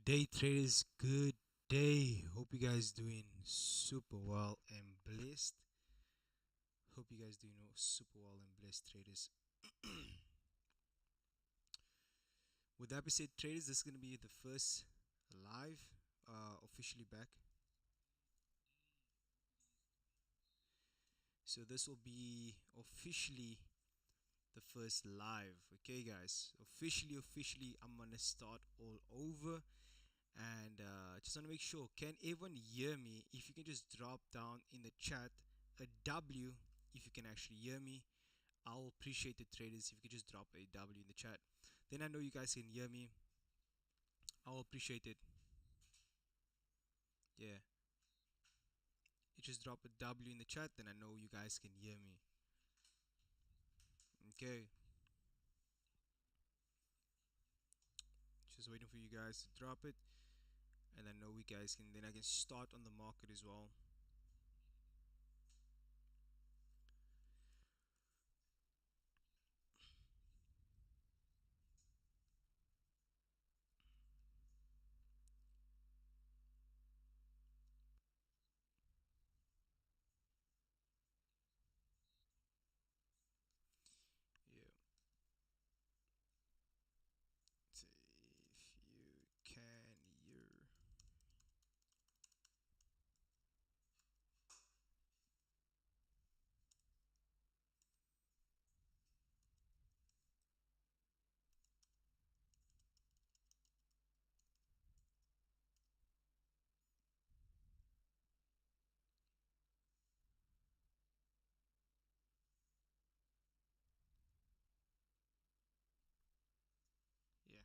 day, traders. Good day. Hope you guys doing super well and blessed. Hope you guys doing super well and blessed, traders. With that being said, traders, this is gonna be the first live, officially back. So this will be officially the first live. Okay, guys. Officially, I'm gonna start all over. And just want to make sure, can everyone hear me? If you can just drop down in the chat a W if you can actually hear me. I'll appreciate it, traders, if you could just drop a W in the chat. Then I know you guys can hear me. I'll appreciate it. Yeah. You just drop a W in the chat, then I know you guys can hear me. Okay. Just waiting for you guys to drop it. And I know we guys can, then I can start on the market as well. Yeah. See if you can hear. Yeah.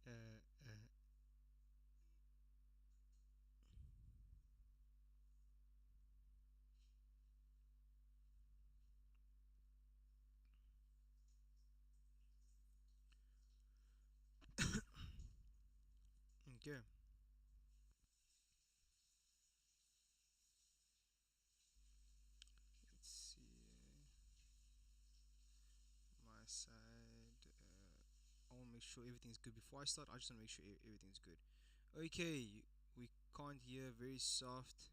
uh, uh, okay. Let's see. My side. I want to make sure everything's good before I start. I just want to make sure everything's good. Okay, we can't hear. Very soft.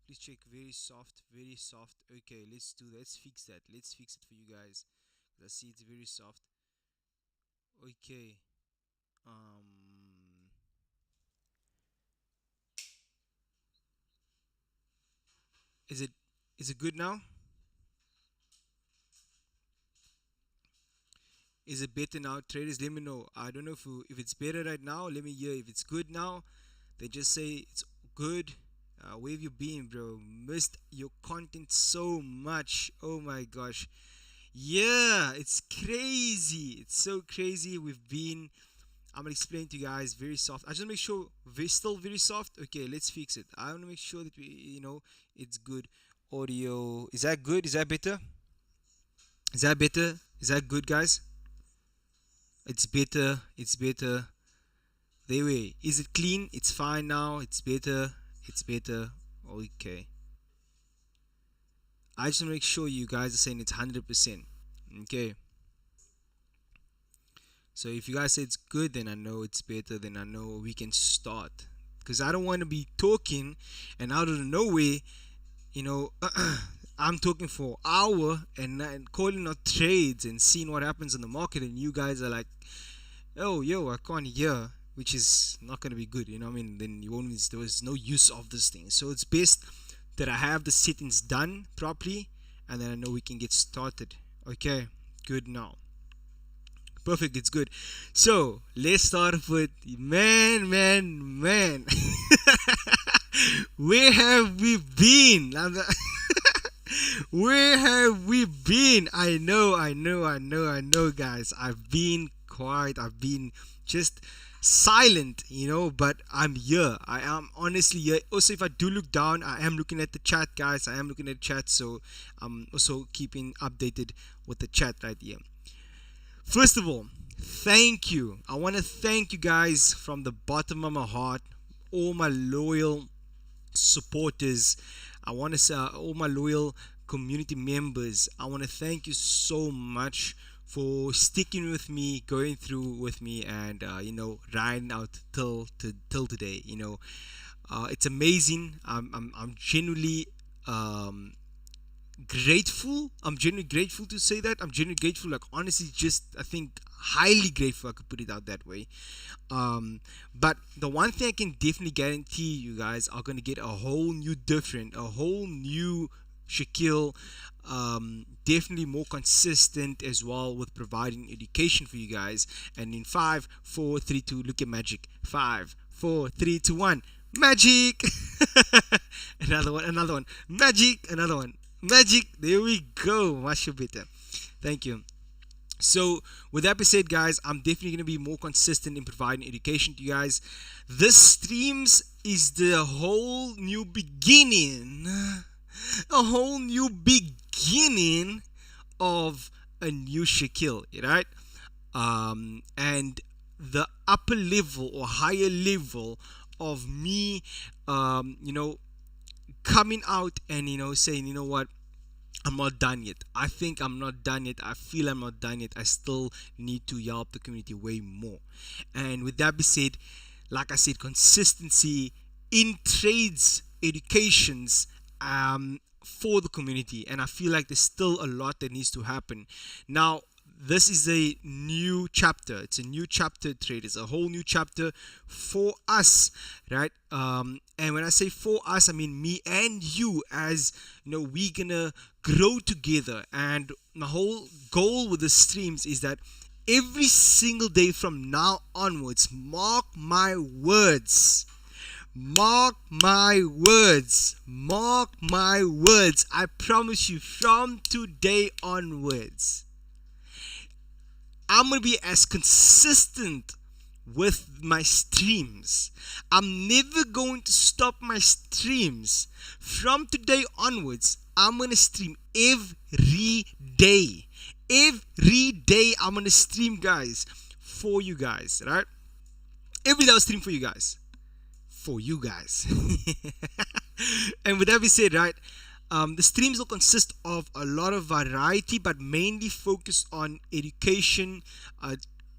Please check. Very soft. Very soft. Okay, let's do that. Let's fix that. Let's fix it for you guys. 'Cause I see it's very soft. Okay. Um. Is it? Is it good now? Is it better now? Traders, let me know. I don't know if it's better right now. Let me hear if it's good now. They just say it's good. Where have you been, bro? Missed your content so much. Oh my gosh. Yeah, it's crazy. It's so crazy. I'm gonna explain to you guys. Very soft. I just make sure. Still very soft. Okay, let's fix it. I want to make sure that it's good. Audio. Is that good? Is that better? Is that better? Is that good, guys? It's better. It's better. There way. Is it clean? It's fine now. It's better. It's better. Okay. I just want to make sure you guys are saying it's 100%. Okay. So if you guys say it's good, then I know it's better. Then I know we can start. Because I don't want to be talking and out of nowhere, I'm talking for an hour and calling out trades and seeing what happens in the market, and you guys are like, oh, yo, I can't hear, which is not going to be good. You know what I mean? Then you won't. There was no use of this thing. So it's best that I have the settings done properly, and then I know we can get started. Okay, good now. Perfect, it's good. So let's start with man. Where have we been? Where have we been? I know, guys. I've been quiet. I've been just silent, but I'm here. I am honestly here. Also, if I do look down, I am looking at the chat, guys. I am looking at the chat, so I'm also keeping updated with the chat right here. First of all, thank you. I want to thank you guys from the bottom of my heart, all my loyal supporters. I want to say all my loyal community members. I want to thank you so much for sticking with me, going through with me, and riding out till today. It's amazing. I'm genuinely grateful. I'm genuinely grateful to say that. I'm genuinely grateful. Like honestly, just I think highly grateful. I could put it out that way. But the one thing I can definitely guarantee you guys are gonna get a whole new Shaquel, definitely more consistent as well with providing education for you guys. And in 5, 4, 3, 2, look at magic. 5, 4, 3, 2, 1, magic. Another one, magic. Another one, magic. There we go. Much better. Thank you. So with that being said, guys, I'm definitely going to be more consistent in providing education to you guys. This streams is the whole new beginning, a whole new beginning of a new Shaquel, right? And the upper level or higher level of me, coming out and saying, you know what, I'm not done yet. I think I'm not done yet. I feel I'm not done yet. I still need to help the community way more. And with that being said, like I said, consistency in trades, educations, for the community. And I feel like there's still a lot that needs to happen. Now, this is a new chapter. It's a new chapter, trade. It's a whole new chapter for us, right? And when I say for us, I mean me and you, as we're gonna grow together. And the whole goal with the streams is that every single day from now onwards, mark my words, mark my words, I promise you, from today onwards, I'm going to be as consistent with my streams. I'm never going to stop my streams. From today onwards, I'm going to stream every day. Every day I'm going to stream, guys, for you guys, right? Every day I'll stream for you guys. For you guys. And with that being said, right, the streams will consist of a lot of variety, but mainly focus on education,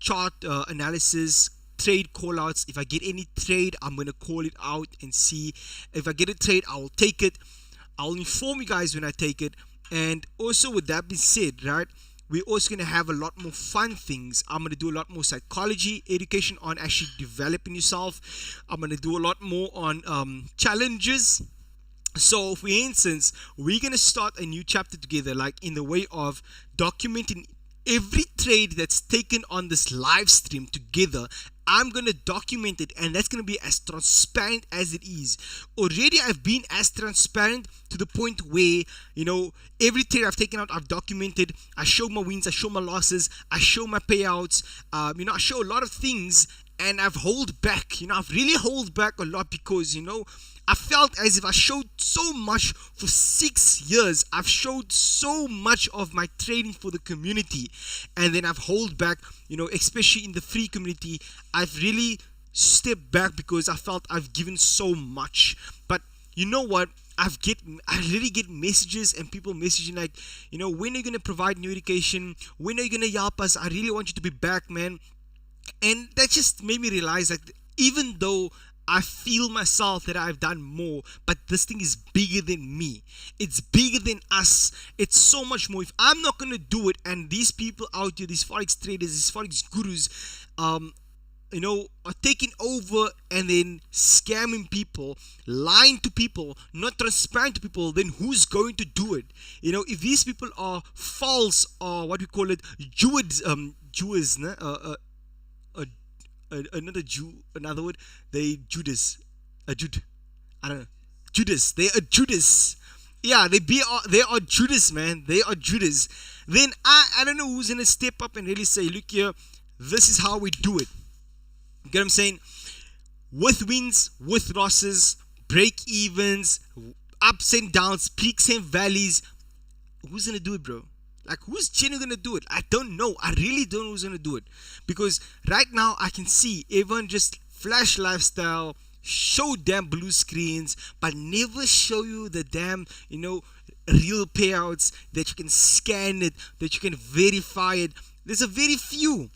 chart analysis, trade callouts. If I get any trade, I'm going to call it out and see. If I get a trade, I will take it. I'll inform you guys when I take it. And also with that being said, right, we're also going to have a lot more fun things. I'm going to do a lot more psychology education on actually developing yourself. I'm going to do a lot more on challenges. So for instance, we're going to start a new chapter together, like in the way of documenting every trade that's taken on this live stream together. I'm going to document it, and that's going to be as transparent as it is. Already I've been as transparent to the point where, every trade I've taken out, I've documented. I show my wins, I show my losses, I show my payouts, I show a lot of things, and I've held back. I've really held back a lot because, I felt as if I showed so much for 6 years. I've showed so much of my trading for the community, and then I've held back, especially in the free community. I've really stepped back because I felt I've given so much. But you know what? I really get messages and people messaging like, when are you going to provide new education? When are you going to help us? I really want you to be back, man. And that just made me realize that even though I feel myself that I've done more, but this thing is bigger than me. It's bigger than us. It's so much more. If I'm not going to do it, and these people out here, these Forex traders, these Forex gurus, are taking over and then scamming people, lying to people, not transparent to people, then who's going to do it? If these people are false, or what we call it, Jews, another Jew, another word, they Judas, a Jude, I don't know, Judas, they are Judas. Yeah, they are Judas, man. They are Judas. Then I don't know who's gonna step up and really say, look here, this is how we do it. You get what I'm saying? With wins, with losses, break evens, ups and downs, peaks and valleys. Who's gonna do it, bro? Like, who's genuinely gonna do it? I don't know. I really don't know who's gonna do it. Because right now I can see everyone just flash lifestyle, show damn blue screens, but never show you the damn, real payouts, that you can scan it, that you can verify it. There's a very few,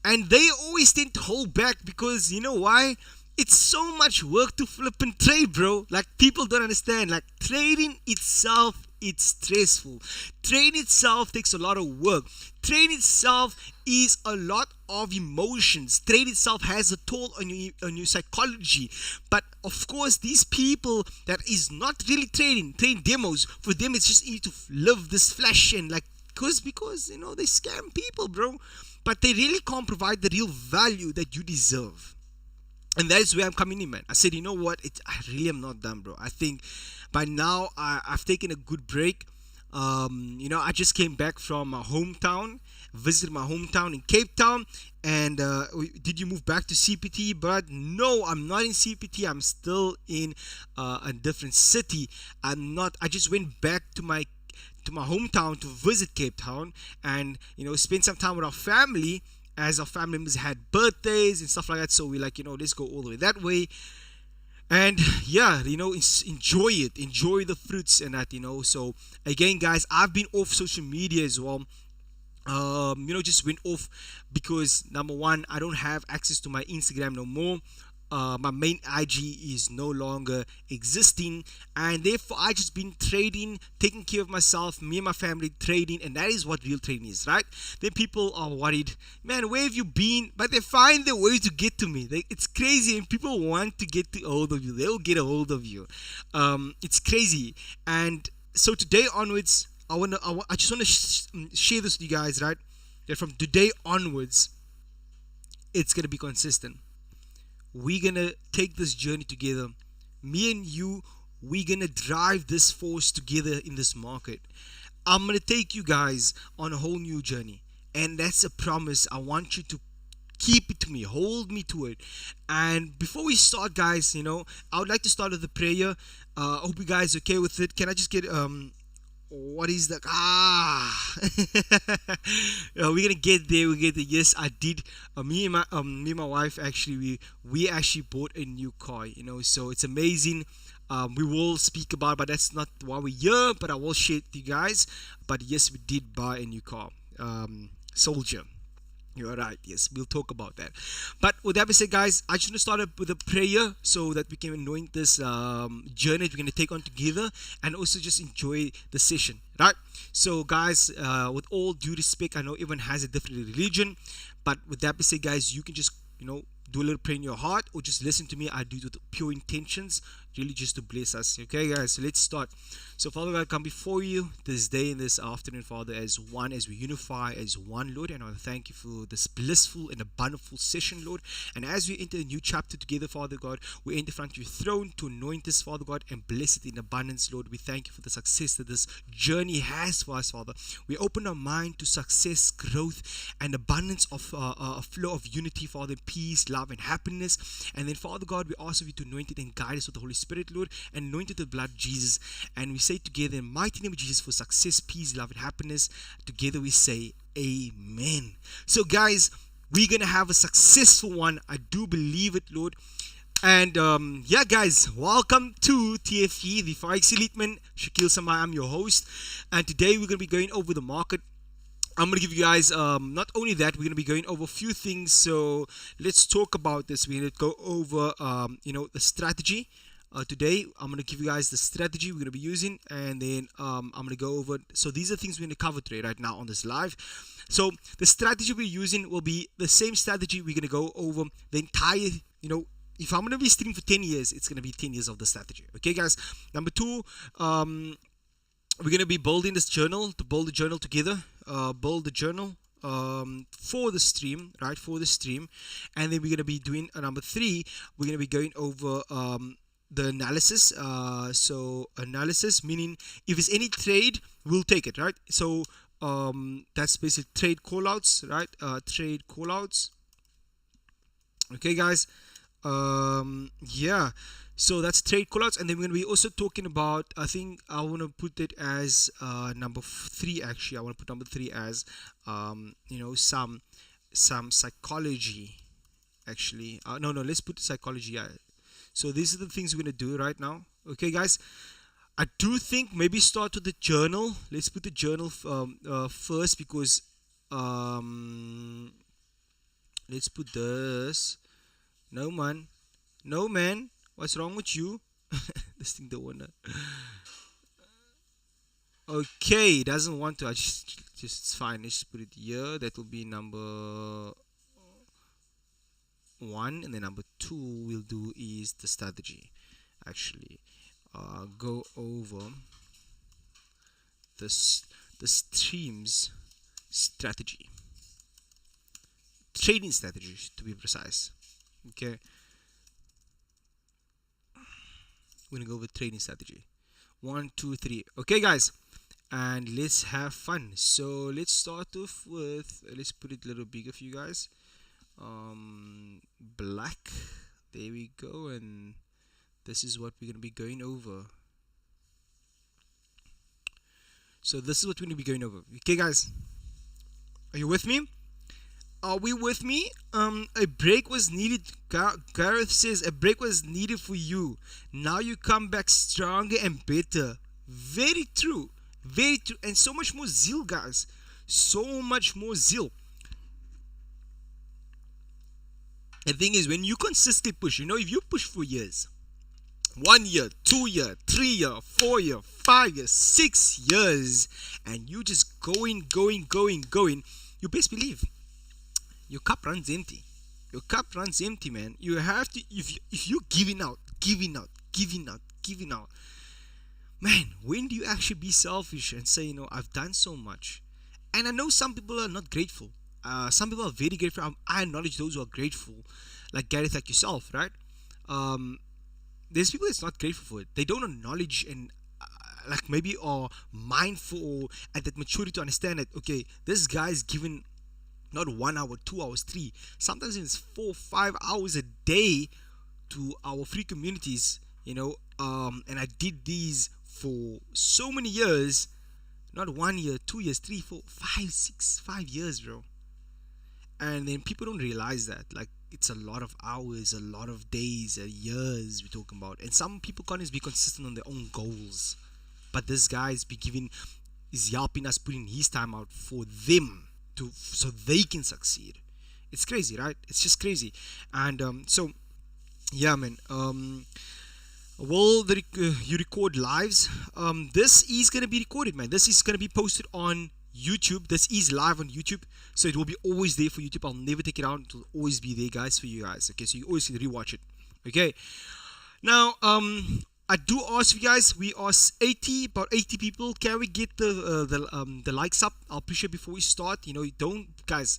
and they always tend to hold back because you know why? It's so much work to flip and trade, bro. Like, people don't understand. Like, trading itself, it's stressful. Trading itself takes a lot of work. Trading itself is a lot of emotions. Trade itself has a toll on your psychology. But of course, these people that is not really trading demos, for them it's just easy to live this flash and like, because you know they scam people, bro. But they really can't provide the real value that you deserve. And that is where I'm coming in, man. I said, you know what? I really am not done, bro. I think by now I've taken a good break. You know, I just came back from my hometown, visited my hometown in Cape Town. And did you move back to CPT? But no, I'm not in CPT. I'm still in a different city. I just went back to my hometown to visit Cape Town and you know spend some time with our family, as our family members had birthdays and stuff like that. So we like, you know, let's go all the way that way. And yeah, you know, enjoy it, enjoy the fruits and that, you know. So again, guys, I've been off social media as well. You know, just went off because number one, I don't have access to my Instagram no more. My main IG is no longer existing, and therefore I just been trading, taking care of myself, me and my family trading, and that is what real trading is, right? Then people are worried, man, where have you been? But they find their way to get to me. It's crazy, and people want to get a hold of you. They'll get a hold of you. It's crazy, and so today onwards, I just want to share this with you guys, right? That from today onwards, it's gonna be consistent. We're gonna take this journey together. Me and you, we're gonna drive this force together in this market. I'm gonna take you guys on a whole new journey, and that's a promise. I want you to keep it to me, hold me to it. And before we start, guys, you know, I would like to start with a prayer. I hope you guys are okay with it. Can I just get what is the we're gonna get there. We get there. Yes, I did. Me and my wife actually we actually bought a new car. You know, so it's amazing. We will speak about, but that's not why we're here. But I will share it with you guys. But yes, we did buy a new car. Soldier. You're right. Yes, we'll talk about that. But with that being said, guys, I just want to start up with a prayer so that we can anoint this journey we're going to take on together, and also just enjoy the session, right? So, guys, with all due respect, I know everyone has a different religion, but with that being said, guys, you can just, you know, do a little prayer in your heart, or just listen to me. I do it with pure intentions, really just to bless us. Okay, guys, so let's start. So, Father God, I come before you this day and this afternoon, Father, as one, as we unify as one, Lord. And I want to thank you for this blissful and abundantful session, Lord. And as we enter a new chapter together, Father God, we enter front of your throne to anoint this, Father God, and bless it in abundance, Lord. We thank you for the success that this journey has for us, Father. We open our mind to success, growth, and abundance of a flow of unity, Father, peace, love, and happiness. And then, Father God, we ask of you to anoint it and guide us with the Holy Spirit, Lord, and anoint it with the blood of Jesus. And we say together in the mighty name of Jesus, for success, peace, love, and happiness. Together we say amen. So, guys, we're gonna have a successful one. I do believe it, Lord. And yeah, guys, welcome to TFE, the FOREX ELITMENT. Shaquel Samaai, I'm your host, and today we're gonna be going over the market. I'm going to give you guys, not only that, we're going to be going over a few things. So let's talk about this. We're going to go over, you know, the strategy. Today, I'm going to give you guys the strategy we're going to be using. And then I'm going to go over. So these are things we're going to cover today, right now on this live. So the strategy we're using will be the same strategy. We're going to go over the entire, you know, if I'm going to be streaming for 10 years, it's going to be 10 years of the strategy. Okay, guys. Number two, we're going to be building this journal, to build the journal together, build the journal for the stream, right, for the stream. And then we're going to be doing number three, we're going to be going over the analysis. So analysis, meaning if it's any trade, we'll take it, right? So that's basically trade callouts, right? Trade callouts. Okay, guys. Yeah, so that's trade callouts. And then we're going to be also talking about, I think I want to put it as number three. Actually, I want to put number three as you know, some psychology. Actually, no, let's put psychology. Yeah. So these are the things we're going to do right now. Okay, guys, I do think maybe start with the journal. Let's put the journal first, because let's put this. No man, no man, what's wrong with you? This thing don't wanna. Okay, it doesn't want to. I just it's fine. Let's just put it here. That will be number one, and then number two we'll do is the strategy. Actually, go over this the streams strategy, trading strategy to be precise. Okay, we're gonna go with trading strategy. 1, 2, 3. Okay, guys, and let's have fun. So let's start off with let's put it a little bigger for you guys. Black. There we go, and this is what we're gonna be going over. So this is what we're gonna be going over. Okay, guys, are you with me? Are we with me? A break was needed. Gareth says a break was needed for you. Now you come back stronger and better. Very true. Very true. And so much more zeal, guys. So much more zeal. The thing is, when you consistently push, if you push for years, 1 year, 2 year, 3 year, 4 year, 5 years, 6 years, and you just going, you best believe your cup runs empty. Your cup runs empty, man. You have to, if you're giving out, man, when do you actually be selfish and say, I've done so much? And I know some people are not grateful. Some people are very grateful. I acknowledge those who are grateful, like Gareth, like yourself, right? There's people that's not grateful for it. They don't acknowledge and like maybe are mindful at that maturity to understand that, okay, this guy's given not 1 hour, 2 hours, 3, sometimes it's 4, 5 hours a day to our free communities, and I did these for so many years, not 1 year, 2 years, 3, 4, 5, 6, 5 years, bro. And then people don't realize that, like, it's a lot of hours, a lot of days, years we're talking about. And some people can't just be consistent on their own goals, but this guy is helping us, putting his time out for them so they can succeed. It's crazy, right? It's just crazy. And so yeah, man. Will you record lives? This is gonna be recorded, man. This is gonna be posted on YouTube. This is live on YouTube, so it will be always there for YouTube. I'll never take it out. It will always be there, guys, for you guys. Okay, so you always can rewatch it. Okay. Now, I do ask you guys. We are about 80 people. Can we get the likes up? I'll appreciate before we start. Don't, guys.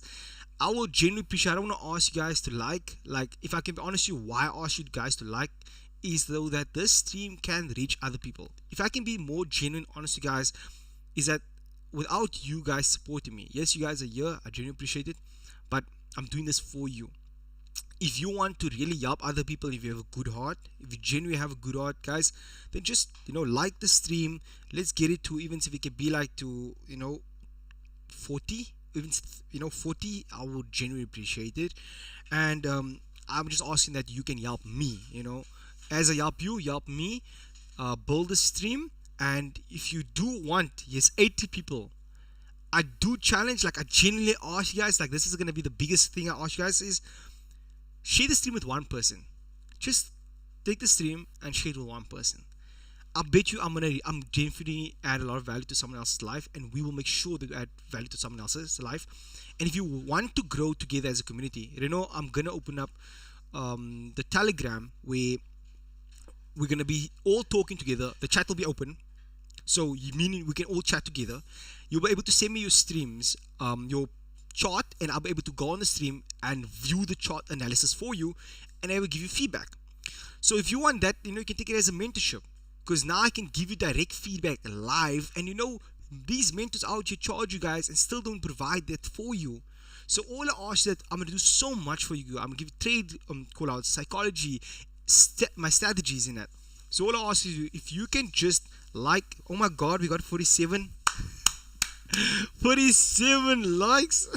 I will genuinely appreciate. I don't want to ask you guys to like. If I can be honest with you, why I ask you guys to like is though that this stream can reach other people. If I can be more genuine, honest with you guys, is that without you guys supporting me, yes, you guys are here. I genuinely appreciate it, but I'm doing this for you. If you want to really help other people, if you have a good heart, if you genuinely have a good heart, guys, then just like the stream. Let's get it to, even if it can be like to 40, even 40, I would genuinely appreciate it. And I'm just asking that you can help me. As I help you, help me build the stream. And if you do want, yes, 80 people, I do challenge, like I genuinely ask you guys, like this is gonna be the biggest thing I ask you guys is share the stream with one person. Just take the stream and share it with one person. I bet you I'm genuinely add a lot of value to someone else's life, and we will make sure that we add value to someone else's life. And if you want to grow together as a community, I'm gonna open up the Telegram where we're gonna be all talking together. The chat will be open, so meaning we can all chat together. You'll be able to send me your streams, your chart, and I'll be able to go on the stream and view the chart analysis for you, and I will give you feedback. So if you want that, you can take it as a mentorship, because now I can give you direct feedback live. And these mentors out here charge you guys and still don't provide that for you. So all I ask that I'm gonna do so much for you. I'm gonna give you trade call outs, psychology, my strategies in that. So all I ask is if you can just like, oh my god, we got 47 likes.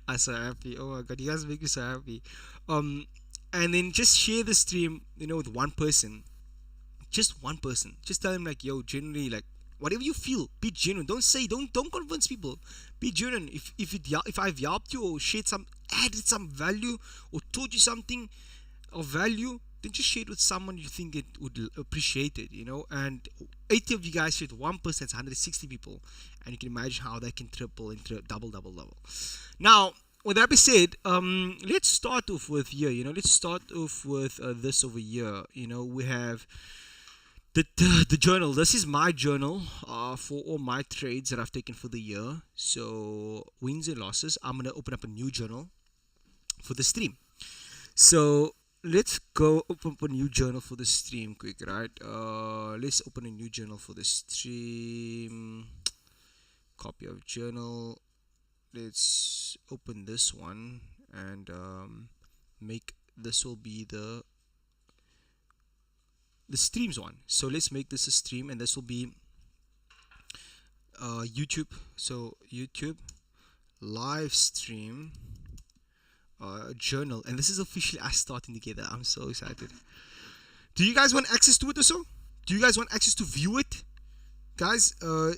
I'm so happy. Oh my god, you guys make me so happy. And then just share the stream with one person, just one person. Just tell them like, yo, generally, like, whatever you feel, be genuine. Don't convince people. Be genuine. If I've helped you or shared some, added some value, or taught you something of value, then just share it with someone you think it would appreciate it, and 80 of you guys shared 1%, it's 160 people, and you can imagine how that can triple and double. Now, with that being said, let's start off with here. Let's start off with this over here. We have the journal. This is my journal for all my trades that I've taken for the year. So wins and losses. I'm gonna open up a new journal for the stream. So let's go open up a new journal for the stream quick, right? Let's open a new journal for the stream. Copy of journal. Let's open this one and make this will be the streams one. So let's make this a stream, and this will be YouTube. So YouTube live stream journal, and this is officially us starting together. I'm so excited. Do you guys want access to it or so? Do you guys want access to view it, guys? Do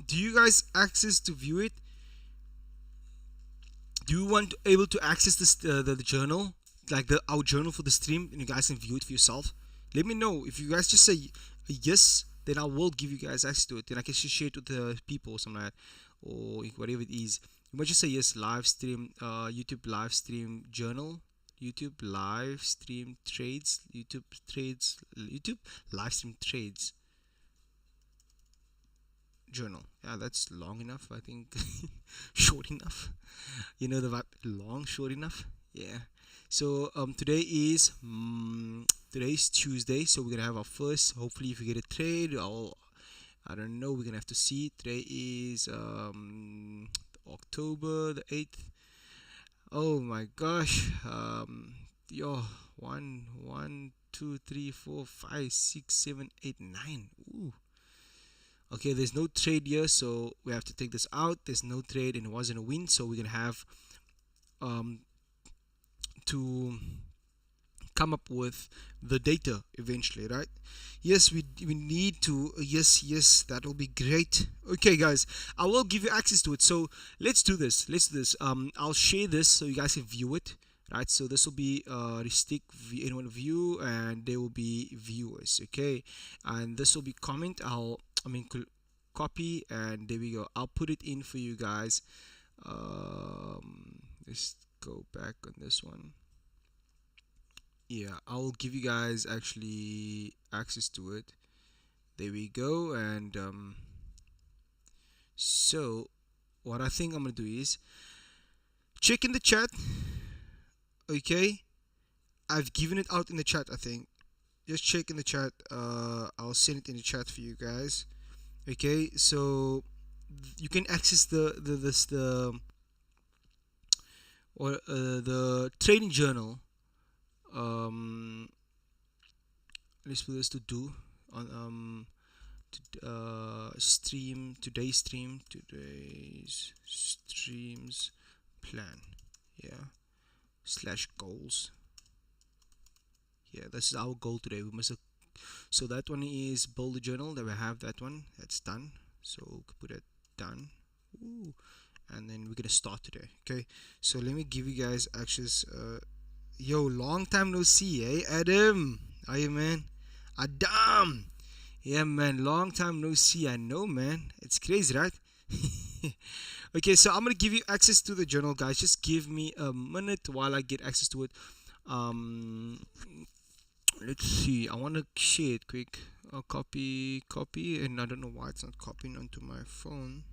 you guys access to view it? Do you want able to access this the journal, like our journal for the stream, and you guys can view it for yourself? Let me know. If you guys just say yes, then I will give you guys access to it. Then I can share it with the people or something like that, or whatever it is. You might just say yes. Live stream, YouTube live stream journal, YouTube live stream trades, YouTube live stream trades journal. Yeah, that's long enough, I think. Short enough. The vibe. Long, short enough. Yeah. So today is Tuesday, so we're gonna have our first. Hopefully, if we get a trade, I don't know. We're gonna have to see. Today is October the 8th. Oh my gosh. Yo, 1, 2, 3, 4, 5, 6, 7, 8, 9. Ooh. Okay, there's no trade here, so we have to take this out. There's no trade, and it wasn't a win, so we're gonna have to come up with the data eventually, right? Yes, we need to. Yes, that will be great. Okay, guys, I will give you access to it. So let's do this. I'll share this so you guys can view it, right? So this will be restrict anyone view, and there will be viewers. Okay, and this will be comment. Copy, and there we go. I'll put it in for you guys. Let's go back on this one. Yeah, I'll give you guys actually access to it. There we go. And so what I think I'm gonna do is check in the chat. Okay, I've given it out in the chat. I think just check in the chat. I'll send it in the chat for you guys. Okay, so you can access the trading journal. Let's put this to do on today's streams plan. Yeah, /goals. Yeah, this is our goal today. We must. So that one is build the journal. That we have that one. That's done. So put it done. Ooh. And then we're gonna start today. Okay. So let me give you guys access. Yo, long time no see, eh? Adam, are you, man? Adam, yeah, man, long time no see. I know, man. It's crazy, right? Okay, so I'm gonna give you access to the journal, guys. Just give me a minute while I get access to it. Let's see. I want to share it quick. Copy, and I don't know why it's not copying onto my phone.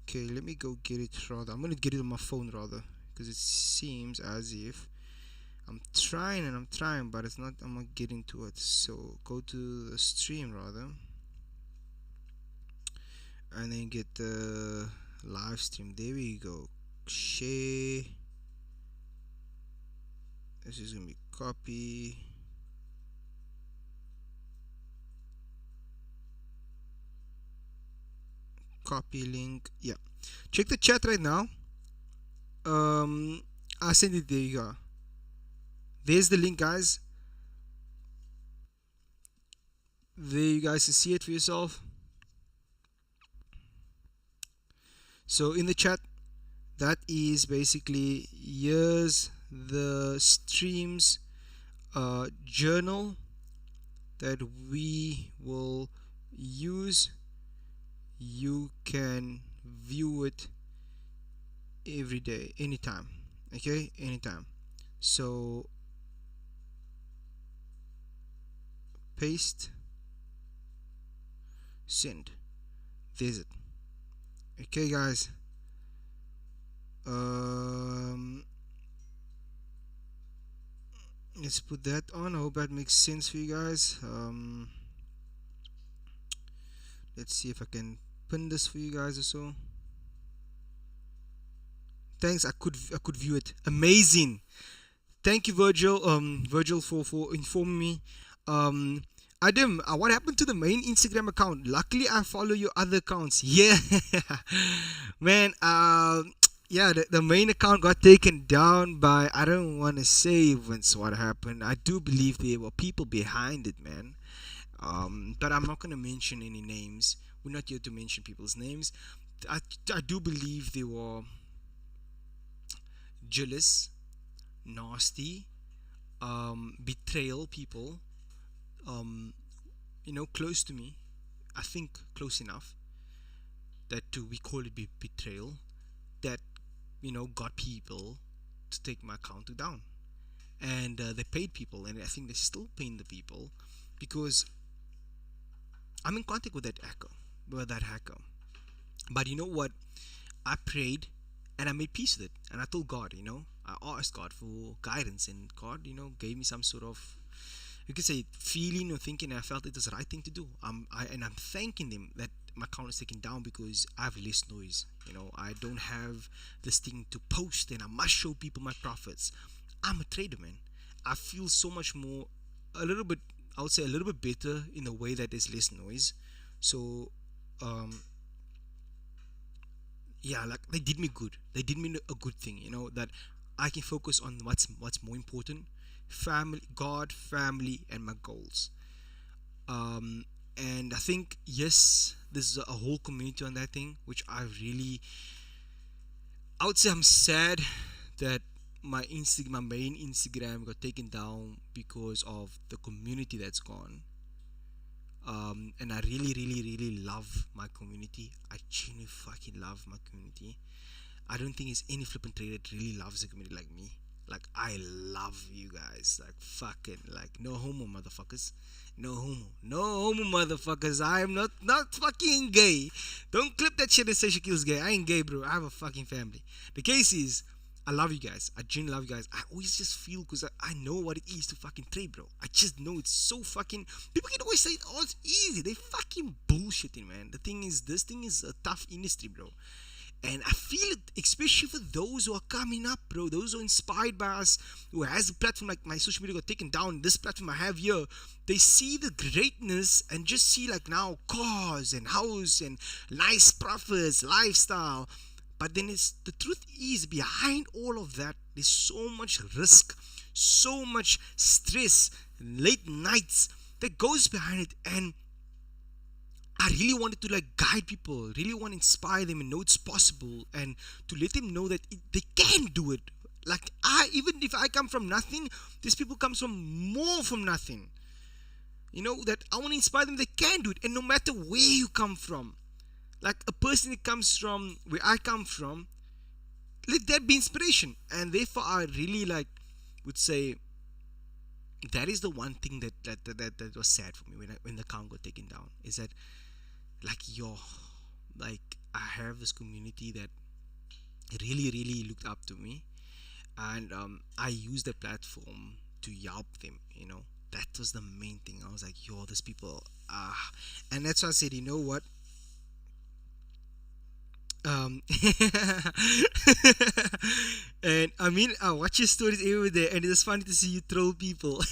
Okay, let me go get it rather. I'm gonna get it on my phone rather, because it seems as if I'm trying, but it's not. I'm not getting to it. So go to the stream rather, and then get the live stream. There we go. Share. This is gonna be copy. Copy link. Yeah, check the chat right now. I sent it. There you go. There's the link, guys. there you guys can see it for yourself. So in the chat, that is basically, here's the streams journal that we will use. You can view it every day, anytime. Okay, anytime. So paste, send. There's it. Okay, guys. Let's put that on. I hope that makes sense for you guys. Let's see if I can pin this for you guys or so. Thanks. I could view it. Amazing. Thank you, Virgil. Virgil, for informing me. Adam, what happened to the main Instagram account? Luckily, I follow your other accounts. Yeah, man. Yeah, the main account got taken down by, I don't want to say what happened. I do believe there were people behind it, man. But I'm not gonna mention any names. We're not here to mention people's names. I do believe they were jealous, nasty, betrayal people. Close to me. I think close enough that we call it betrayal. That got people to take my account down, and they paid people, and I think they're still paying the people because I'm in contact with that hacker. But you know what? I prayed and I made peace with it, and I told God, I asked God for guidance, and God, gave me some sort of, you could say, feeling or thinking. I felt it was the right thing to do. I'm thanking them that my account is taken down because I have less noise. I don't have this thing to post, and I must show people my profits. I'm a trader, man. I feel so much more, I would say a little bit better in a way that there's less noise. So yeah, like they did me good. They did me a good thing, that I can focus on what's more important: family, God, family, and my goals. And I think, yes, this is a whole community on that thing, which I would say I'm sad that my main Instagram got taken down because of the community that's gone. And I really, really, really love my community. I genuinely fucking love my community. I don't think there's any flippin' trader that really loves the community like me. Like, I love you guys. Like, fucking, like, no homo, motherfuckers. No homo, motherfuckers. I am not fucking gay. Don't clip that shit and say Shaquel's gay. I ain't gay, bro. I have a fucking family. The case is, I love you guys. I genuinely love you guys. I always just feel, because I know what it is to fucking trade, bro. I just know it's so fucking, people can always say, oh, it's easy. They fucking bullshitting, man. The thing is, this thing is a tough industry, bro. And I feel it, especially for those who are coming up, bro. Those who are inspired by us, who has a platform like my social media got taken down. This platform I have here, they see the greatness and just see like now cars and house and nice profits, lifestyle. But then the truth is, behind all of that, there's so much risk, so much stress, late nights that goes behind it. And I really wanted to like guide people, really want to inspire them and know it's possible, and to let them know that they can do it. Like, even if I come from nothing, these people comes from more from nothing. That I want to inspire them, they can do it. And no matter where you come from, like a person that comes from where I come from, let that be inspiration. And therefore I really would say that is the one thing that was sad for me when the account got taken down, is that I have this community that really, really looked up to me, and I used that platform to help them. That was the main thing. I was like, these people, and that's why I said, you know what, and I mean, I watch your stories every day, and it's funny to see you troll people.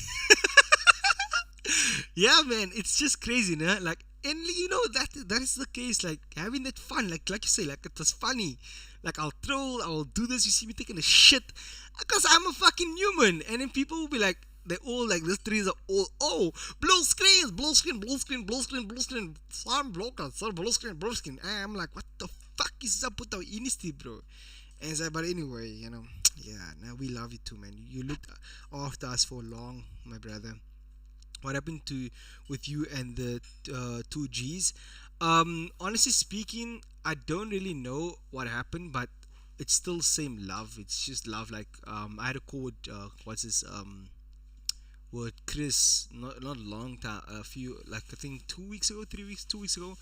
Yeah, man, it's just crazy, nah? Like, and that is the case. Like, having that fun, like you say, like, it was funny. Like, I'll troll, I'll do this. You see me taking a shit because I'm a fucking human, and then people will be like, They all like these trees are all blue screens, blue screen, blue screen, blue screen, blue screen, some blocker, some blue screen, blue screen. And I'm like, what the fuck is up with our industry, bro? And it's like, but anyway, yeah, now we love you too, man. You looked after us for long, my brother. What happened to with you and the 2Gs? Honestly speaking, I don't really know what happened, but it's still same love. It's just love. Like I had a call with what's this with Chris, not a long time, a few, like I think 2 weeks ago, 3 weeks, 2 weeks ago.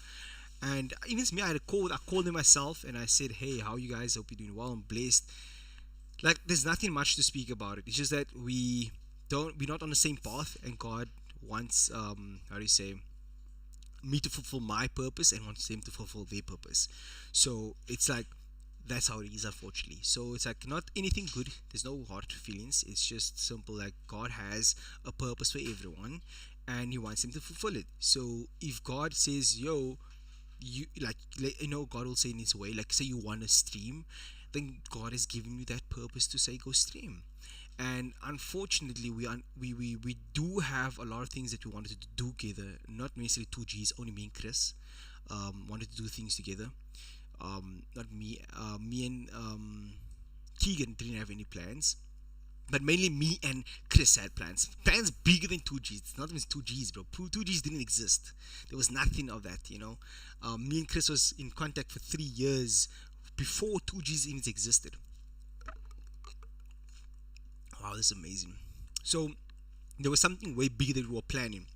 And even me, I called him myself and I said, hey, how you guys? Hope you're doing well. I'm blessed. Like there's nothing much to speak about it. It's just that we're not on the same path, and God wants how do you say, me to fulfill my purpose and wants them to fulfill their purpose. So it's like that's how it is, unfortunately. So it's like not anything good. There's no hard feelings. It's just simple. Like God has a purpose for everyone, and He wants them to fulfill it. So if God says, "Yo," you God will say in His way. Like say you want to stream, then God has given you that purpose to say go stream. And unfortunately we do have a lot of things that we wanted to do together, not necessarily 2Gs, only me and Chris wanted to do things together. Not me and Keegan didn't have any plans, but mainly me and Chris had plans bigger than 2Gs. It's not even 2Gs, bro. 2Gs didn't exist. There was nothing of that. Me and Chris was in contact for 3 years before 2Gs even existed. Wow, this is amazing. So there was something way bigger than we were planning,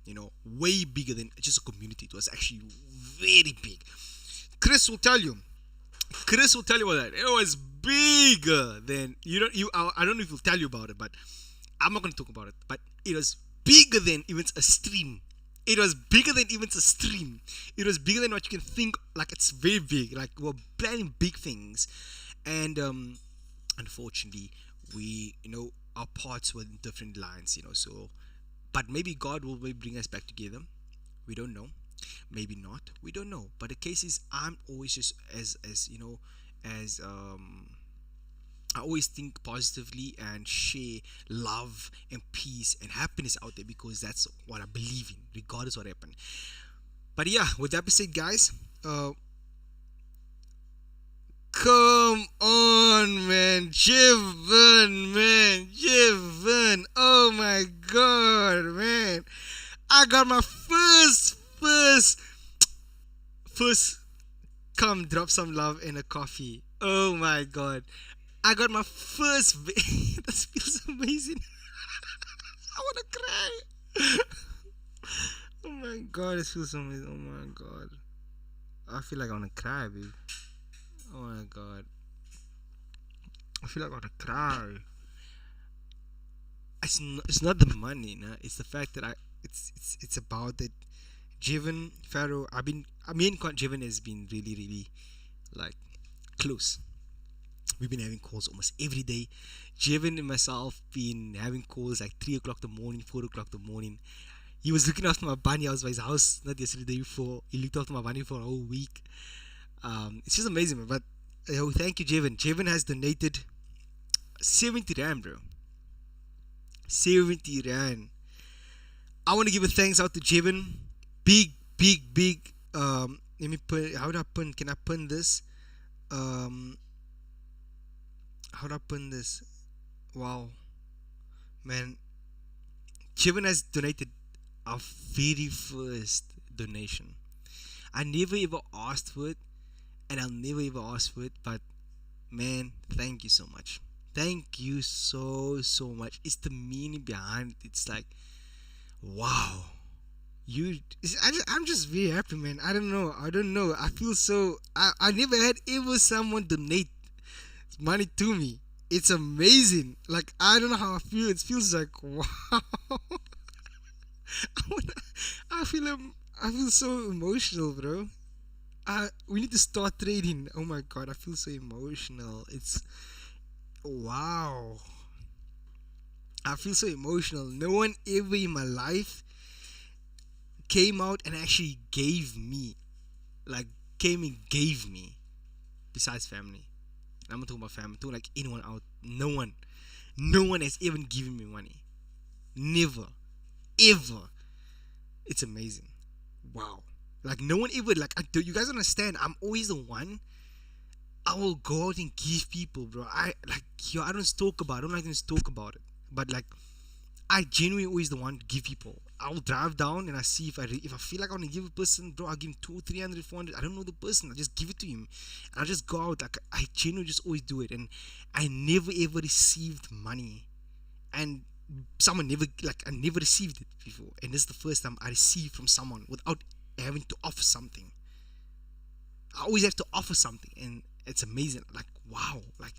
way bigger than just a community. It was actually very big. Chris will tell you about that. It was bigger than I don't know if he'll tell you about it, but I'm not gonna talk about it. But it was bigger than even a stream. It was bigger than even a stream. It was bigger than what you can think. Like it's very big. Like we're planning big things, and unfortunately, we our paths were in different lines. So, but maybe God will bring us back together. We don't know. Maybe not. We don't know. But the case is, I'm always just as I always think positively and share love and peace and happiness out there, because that's what I believe in, regardless of what happened. But yeah, with that being said, guys, come on, man, Jiven, oh my god, man, I got my first come drop some love in a coffee. Oh my god, I got my first that feels amazing. I wanna cry. Oh my god, it feels amazing. Oh my god, I feel like I wanna cry, babe. Oh my god, I feel like I wanna cry. It's not the money, nah. It's the fact that it's about that. Jiven, Pharaoh, me and Jiven has been really like close. We've been having calls almost every day. Jiven and myself been having calls like 3 o'clock in the morning, 4 o'clock in the morning. He was looking after my bunny. I was by his house not yesterday, the day before. He looked after my bunny for a whole week. It's just amazing, man. But thank you, Jiven. Jiven has donated 70 rand, bro. 70 rand. I want to give a thanks out to Jiven. Big. Let me put. How do I pin? Can I pin this? How do I pin this? Wow, man. Jiven has donated our very first donation. I never ever asked for it, and I'll never ever ask for it. But man, thank you so much. Thank you so much. It's the meaning behind it. It's like, wow. I'm just very happy, man. I don't know. I feel so. I never had ever someone donate money to me. It's amazing. Like I don't know how I feel. It feels like wow. I feel so emotional, bro. We need to start trading. Oh my god, I feel so emotional. It's wow. I feel so emotional. No one ever in my life came out and actually gave me, besides family. I'm not talking about family. I'm talking like anyone out. No one has even given me money. never, ever. It's amazing. Wow. Like no one ever like. Do you guys understand? I'm always the one. I will go out and give people, bro. I like yo. I don't talk about. I don't like to talk about it. But like, I genuinely always the one to give people. I will drive down and I see if I feel like I want to give a person, bro. I'll give him 200, 300, 400. I don't know the person. I just give it to him. And I just go out. Like I genuinely just always do it. And I never ever received money. And someone never like I never received it before. And this is the first time I received from someone without having to offer something. I always have to offer something, and it's amazing. Like wow, like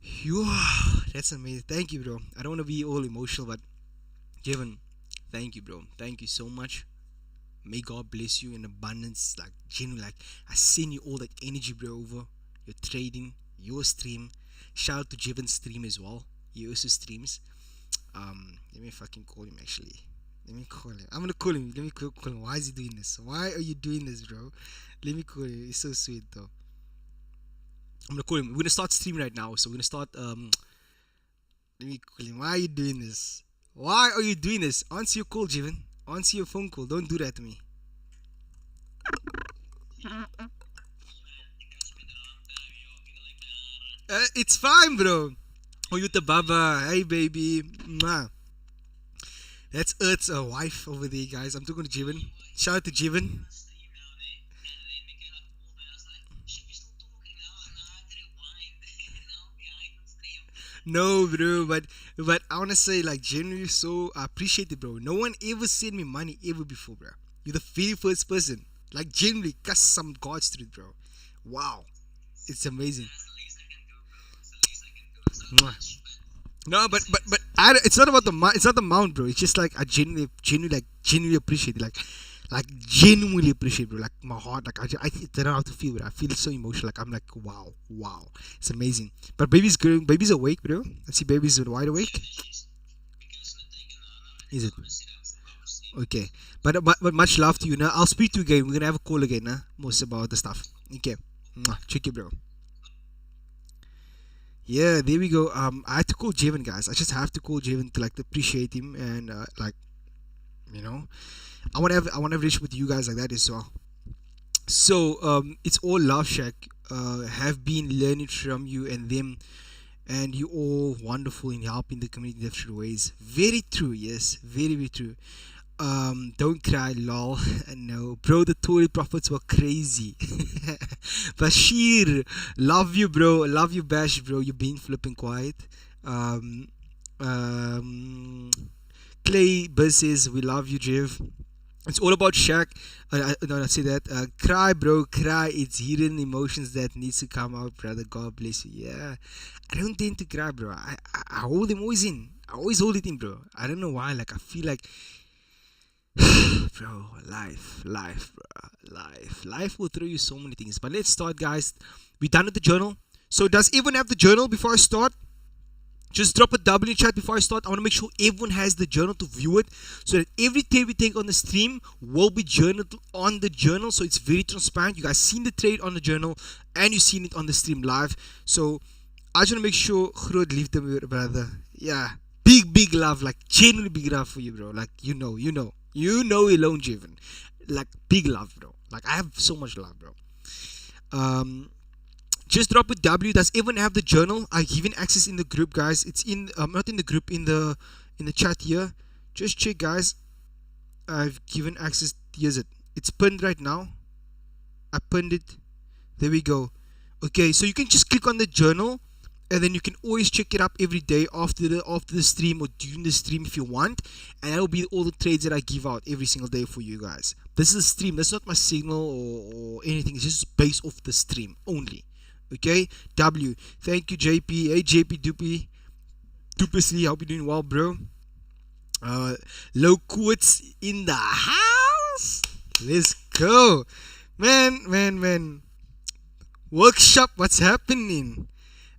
you, that's amazing. Thank you, bro. I don't want to be all emotional, but Jevon, thank you, bro. Thank you so much. May God bless you in abundance. Like genuinely, like I send you all that energy, bro. Over your trading, your stream. Shout out to Jevon's stream as well. He also streams. Let me fucking call him actually. Let me call him. I'm gonna call him. Let me call him. Why is he doing this? Why are you doing this, bro? Let me call him. He's so sweet though. I'm gonna call him. We're gonna start stream right now. So we're gonna start. Let me call him. Why are you doing this? Why are you doing this? Answer your call, Jevon. Answer your phone call. Don't do that to me. It's fine, bro. Oh, you the baba. Hey, baby. Mwah. That's Earth's wife over there, guys. I'm talking to Jevon. Shout out to Jevon. No, bro, but I wanna say like genuinely so I appreciate it, bro. No one ever sent me money ever before, bro. You're the very first person. Like genuinely, cuss some gods through it, bro. Wow, it's amazing. Mwah. No, but it's not about it's not the amount, bro. It's just like I genuinely appreciate it, like genuinely appreciate it, bro. Like my heart, like I don't know how to feel, but I feel so emotional. Like I'm like wow, it's amazing. But baby's awake, bro. I see baby's wide awake. Is it? Okay, but much love to you. Now I'll speak to you again. We're gonna have a call again, most about the stuff. Okay, mwah. Check it, bro. Yeah, there we go. I had to call Jevon, guys. I just have to call Jevon to like appreciate him and like you know, I want to have a relationship with you guys like that as well. So it's all love, Shaq. Have been learning from you and them, and you all wonderful in helping the community in different ways. Very true, yes, very true. Don't cry, lol. No, bro, the Tory prophets were crazy. Bashir, love you, bro. Love you, Bash, bro. You've been flipping quiet. Um, um, Clay Buzz says, we love you, Jeff. It's all about Shaq. No, I say that. Cry, bro, cry. It's hidden emotions that needs to come out, brother. God bless you. Yeah, I don't tend to cry, bro. I hold them always in. I always hold it in, bro. I don't know why. Like I feel like bro, life, bro, life will throw you so many things. But let's start, guys. We done with the journal. So does everyone have the journal before I start? Just drop a W in chat before I start. I want to make sure everyone has the journal to view it, so that every trade we take on the stream will be journaled on the journal, so it's very transparent. You guys seen the trade on the journal and you seen it on the stream live. So I just want to make sure groot liefde, brother. Yeah, big love, like genuinely big love for you, bro. Like you know alone, Jevon. Like big love, bro. Like I have so much love, bro. Just drop a W. Does everyone have the journal? I've given access in the group, guys. It's in not in the group, in the chat here. Just check, guys. I've given access. Here's it. It's pinned right now. I pinned it. There we go. Okay, so you can just click on the journal, and then you can always check it up every day after the stream or during the stream if you want, and that will be all the trades that I give out every single day for you guys. This is a stream. That's not my signal or anything. It's just based off the stream only. Okay, W. Thank you, JP. Hey, JP Doopy. Doopy, hope you're doing well, bro. Low quotes in the house. Let's go, man. Workshop. What's happening?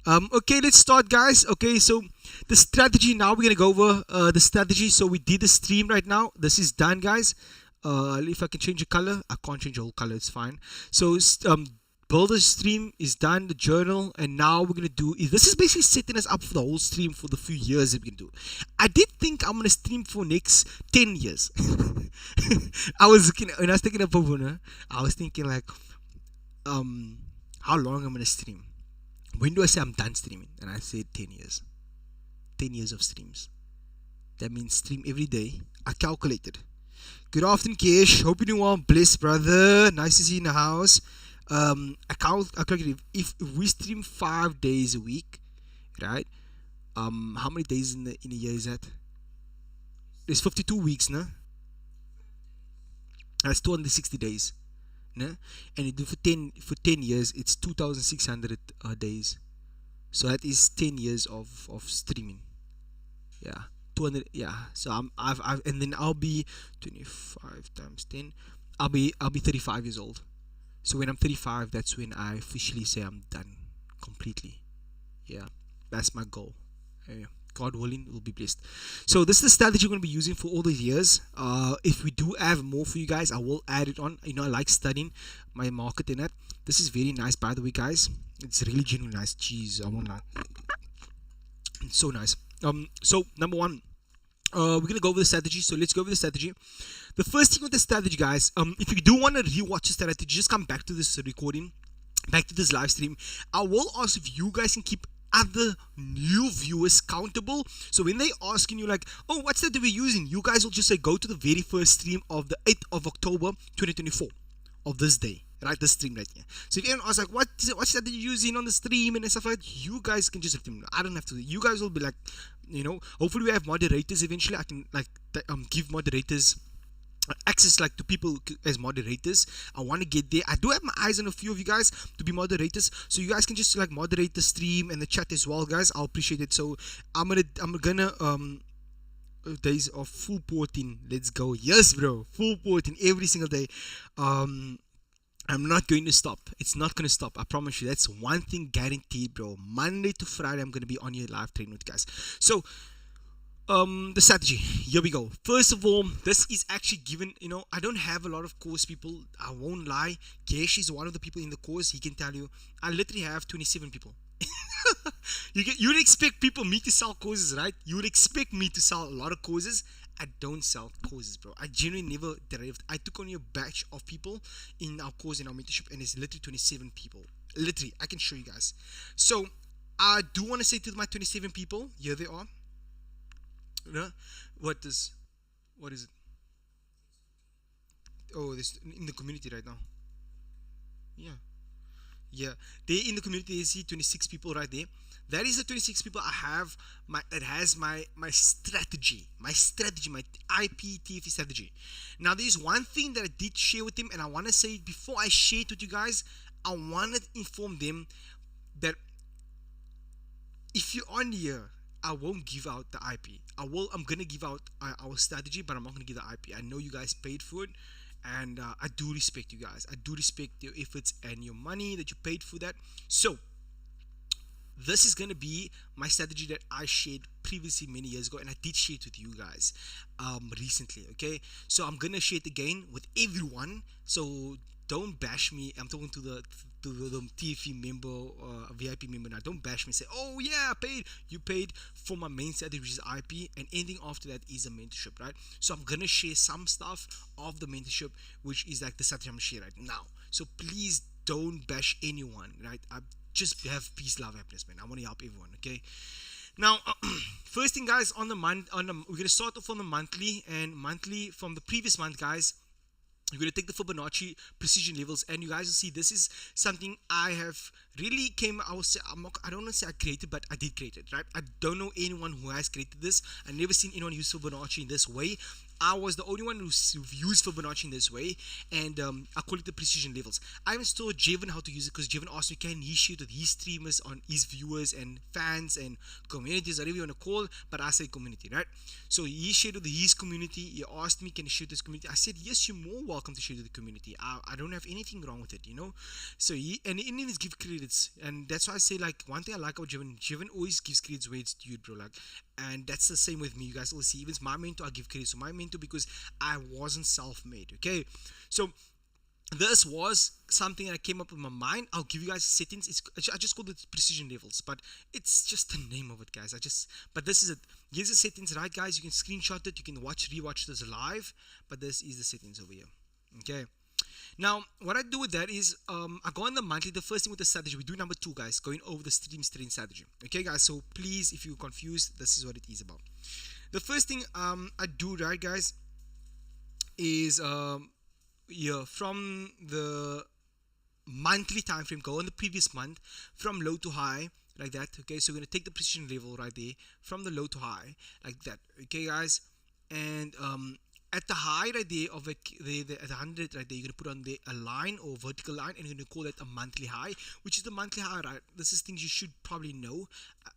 Okay, let's start, guys. Okay, so the strategy now, we're gonna go over the strategy. So we did the stream right now. This is done, guys. If I can change the color, I can't change the whole color. It's fine. So builder stream is done, the journal, and now we're gonna do this is basically setting us up for the whole stream for the few years that we can do. I did think I'm gonna stream for next 10 years. I was looking when I was thinking about Pavuna, I was thinking like how long I'm gonna stream. When do I say I'm done streaming? And I said 10 years. 10 years of streams. That means stream every day. I calculated. Good afternoon, Kesh. Hope you're doing well. Blessed, brother. Nice to see you in the house. I calculated if we stream 5 days a week, right? How many days in a year is that? There's 52 weeks, no? That's 260 days, no? And you do for 10 years, it's 2,600 days. So that is 10 years of streaming. Yeah. 200, yeah. So I've and then I'll be 25 times 10. I'll be 35 years old. So when I'm 35, that's when I officially say I'm done completely. Yeah, that's my goal. Yeah. God willing, we'll be blessed. So this is the strategy we're going to be using for all these years. If we do have more for you guys, I will add it on. You know, I like studying my market in it. This is very nice, by the way, guys. It's really genuinely nice. Jeez, I won't lie. It's so nice. So number one, we're gonna go over the strategy. So let's go over the strategy. The first thing with the strategy, guys, if you do want to rewatch the strategy, just come back to this recording, back to this live stream. I will ask if you guys can keep other new viewers countable. So when they asking you like, oh, what's that we're using, you guys will just say go to the very first stream of the 8th of October 2024 of this day. Right, this stream right here. So if anyone asks like, what's that you're using on the stream and stuff like that, you guys can just let them know. I don't have to. You guys will be like, you know, hopefully we have moderators eventually. I can like give moderators access like to people as moderators. I want to get there. I do have my eyes on a few of you guys to be moderators, so you guys can just like moderate the stream and the chat as well, guys. I'll appreciate it. So I'm gonna days of full porting. Let's go. Yes, bro, full porting every single day. I'm not going to stop. It's not going to stop. I promise you. That's one thing guaranteed, bro. Monday to Friday, I'm going to be on your live training with you guys. So, the strategy. Here we go. First of all, this is actually given, you know, I don't have a lot of course people. I won't lie. Kesh is one of the people in the course. He can tell you. I literally have 27 people. You would expect me to sell courses, right? You would expect me to sell a lot of courses. I don't sell courses, bro. I genuinely never derived. I took only a batch of people in our course, in our mentorship, and it's literally 27 people. Literally, I can show you guys. So I do want to say to my 27 people, here they are. You know, what is it? Oh, this in the community right now. Yeah, they in the community. They see 26 people right there. That is the 26 people I have. It has my strategy, my IP TFE strategy. Now there's one thing that I did share with them, and I want to say before I share it with you guys, I want to inform them that if you're on here, I won't give out the IP. I'm gonna give out our strategy, but I'm not gonna give the IP. I know you guys paid for it, and I do respect you guys. I do respect your efforts and your money that you paid for that. So this is going to be my strategy that I shared previously many years ago, and I did share it with you guys recently. Okay, so I'm going to share it again with everyone, so don't bash me. I'm talking to the TFE member, VIP member now. Don't bash me and say, oh yeah, I paid. You paid for my main strategy, which is IP, and anything after that is a mentorship, right? So I'm going to share some stuff of the mentorship, which is like the strategy I'm going to share right now. So please don't bash anyone, right? Just have peace, love, happiness, man. I want to help everyone. Okay. Now, first thing, guys, we're gonna start off on the monthly, and monthly from the previous month, guys. You're going to take the Fibonacci precision levels, and you guys will see this is something I have really I don't want to say I created, but I did create it, right? I don't know anyone who has created this. I've never seen anyone use Fibonacci in this way. I was the only one who used Fibonacci in this way, and I call it the precision levels. I even told Jevon how to use it, because Jevon asked me, can he share with his streamers, on his viewers and fans and communities, whatever you want to call, but I say community, right? So he shared with his community. He asked me, can he share with this community? I said, yes, you're more welcome to share with the community. I don't have anything wrong with it, you know. So he even give credits, and that's why I say, like, one thing I like about Jevon always gives credits where it's due, bro. Like, and that's the same with me. You guys will see, even my mentor, I give credit. So my mentor, because I wasn't self-made. Okay, so this was something that came up in my mind. I'll give you guys settings. I just call it precision levels, but it's just the name of it, guys. But this is it. Here's the settings, right, guys? You can screenshot it. You can rewatch this live, but this is the settings over here. Okay. Now, what I do with that is, I go on the monthly. The first thing with the strategy, we do number 2, guys, going over the stream trend strategy. Okay, guys. So please, if you're confused, this is what it is about. The first thing I do, right, guys, is yeah, from the monthly time frame, go on the previous month from low to high, like that. Okay, so we're gonna take the precision level right there from the low to high, like that. Okay, guys, and at the high right there of the 100 right there, you're gonna put on a line or vertical line, and you're gonna call that a monthly high, which is the monthly high, right? This is things you should probably know.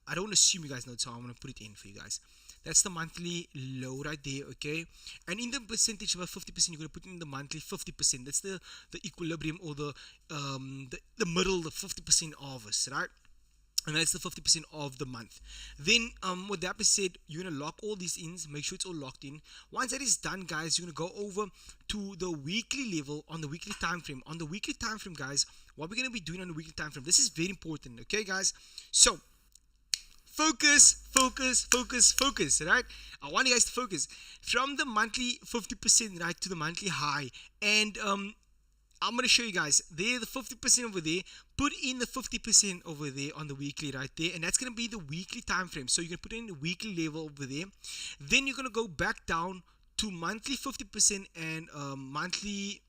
I don't assume you guys know, so I'm gonna put it in for you guys. That's the monthly low right there, okay? And in the percentage of 50%, you're gonna put in the monthly 50%. That's the equilibrium, or the middle, the 50% of us, right? And that's the 50% of the month. Then with that being said, you're gonna lock all these in, make sure it's all locked in. Once that is done, guys, you're gonna go over to the weekly level on the weekly time frame. On the weekly time frame, guys, what we're gonna be doing on the weekly time frame, this is very important, okay, guys? So focus, right? I want you guys to focus from the monthly 50% right to the monthly high. And I'm going to show you guys there, the 50% over there. Put in the 50% over there on the weekly right there, and that's going to be the weekly time frame. So you're going to put in the weekly level over there. Then you're going to go back down to monthly 50% and monthly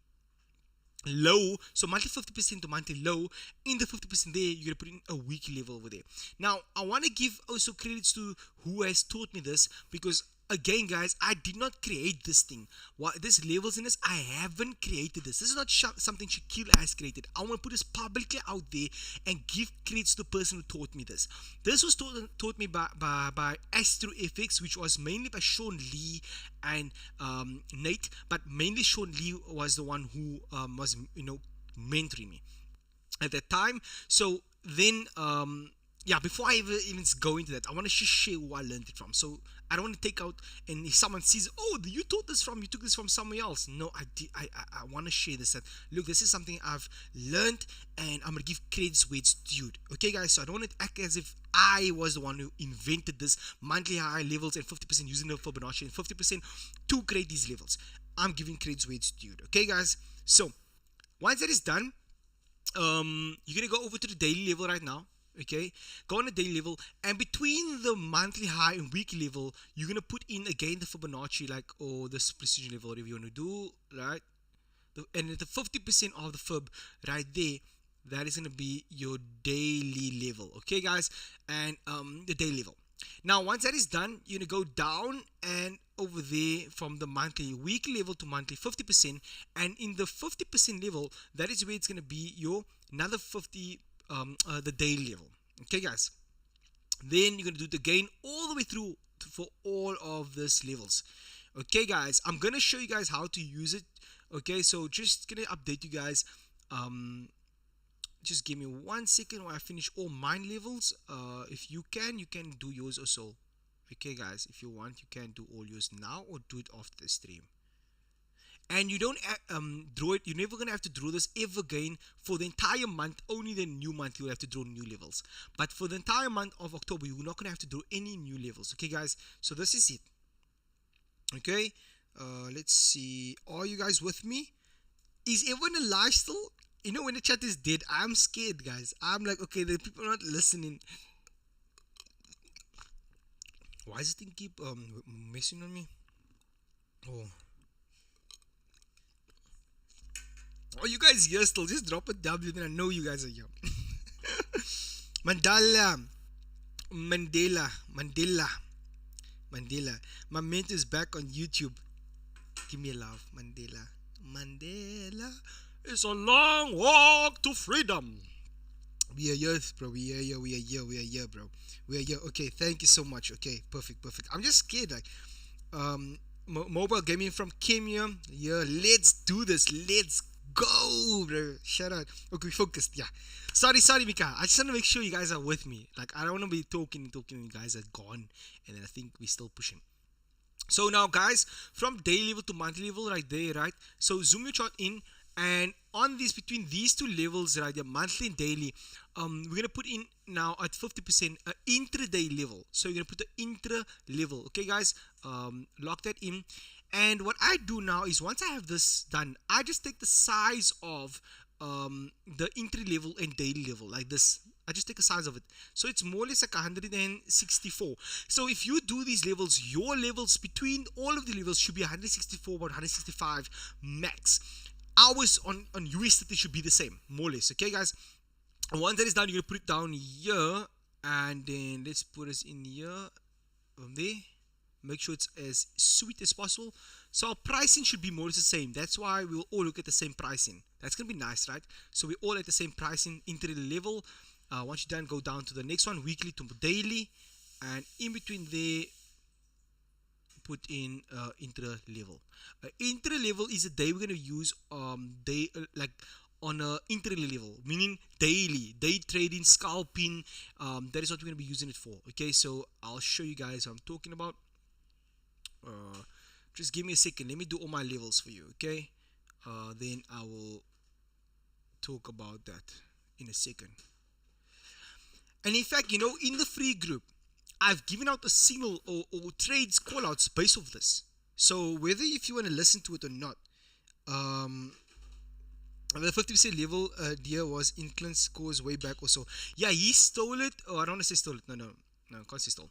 low. So monthly 50% to monthly low. In the 50% there, you're gonna put in a weekly level over there. Now I want to give also credits to who has taught me this, because again, guys, I did not create this thing. What this levels in this, I haven't created this. This is not something Shaquel has created. I want to put this publicly out there and give credits to the person who taught me this. This was taught me by Astro FX, which was mainly by Sean Lee and Nate, but mainly Sean Lee was the one who was mentoring me at that time. So then yeah, before I even go into that, I want to just share who I learned it from. So I don't want to take out, and if someone sees, oh, you took this from somewhere else. No, I did. I want to share this. That look, this is something I've learned, and I'm gonna give credits where it's due. Okay, guys. So I don't want to act as if I was the one who invented this monthly high levels and 50% using the Fibonacci and 50% to create these levels. I'm giving credits where it's due. Okay, guys. So once that is done, you're gonna go over to the daily level right now. Okay, go on a daily level, and between the monthly high and weekly level, you're gonna put in again the Fibonacci, or the precision level, whatever you want to do, right? And the 50% of the fib right there, that is gonna be your daily level. Okay, guys, and the daily level. Now once that is done, you're gonna go down and over there from the monthly weekly level to monthly 50%, and in the 50% level, that is where it's gonna be your another 50 the daily level. Okay, guys, then you're gonna do the gain all the way through for all of these levels. Okay, guys, I'm gonna show you guys how to use it. Okay, so just gonna update you guys. Just give me 1 second while I finish all mine levels. If you can do yours also. Okay, guys, if you want, you can do all yours now or do it after the stream. And you don't draw it. You're never gonna have to draw this ever again for the entire month. Only the new month you'll have to draw new levels. But for the entire month of October, you're not gonna have to draw any new levels. Okay, guys. So this is it. Okay. Let's see. Are you guys with me? Is everyone alive still? You know, when the chat is dead, I'm scared, guys. I'm like, okay, the people are not listening. Why does this thing keep messing on me? Oh. Oh, you guys here still? Just drop a W, then I know you guys are here. Mandela. My mentor is back on YouTube. Give me a love, Mandela. It's a long walk to freedom. We are here, bro. We are here, bro. We are here. Okay, thank you so much. Okay, perfect. I'm just scared, like, mobile gaming from Kenya. Yeah, let's do this. Let's go, bro. Shout out. Okay, we focused. Yeah. Sorry, Mika. I just want to make sure you guys are with me. Like, I don't want to be talking, and you guys are gone, and then I think we're still pushing. So now, guys, from daily level to monthly level, right there, right? So zoom your chart in, And on these, between these two levels, right, the monthly and daily, we're gonna put in now at 50% a intraday level. So you're gonna put the intra level. Okay, guys, lock that in. And what I do now is, once I have this done, I just take the size of the entry level and daily level, like this. I just take a size of it, so it's more or less like 164. So if you do these levels, your levels between all of the levels should be 164 or 165 max. Ours on US30 should be the same, more or less. Okay, guys. And once that is done, you're gonna put it down here, and then let's put us in here from there. Make sure it's as sweet as possible. So our pricing should be more or less the same. That's why we'll all look at the same pricing. That's gonna be nice, right? So we're all at the same pricing into the level. Once you're done, go down to the next one, weekly to daily, and in between there, put in intra level. Intra level is a day we're gonna use like on a intra level, meaning daily, day trading, scalping. That is what we're gonna be using it for. Okay, so I'll show you guys what I'm talking about. Just give me a second. Let me do all my levels for you. Okay, then I will talk about that in a second. And in fact, in the free group, I've given out a signal or trades callouts based off this. So whether if you want to listen to it or not, the 50% level deer was in Clint's scores way back or so. Yeah, he stole it. Oh, I don't want to say stole it. No, can't say stole.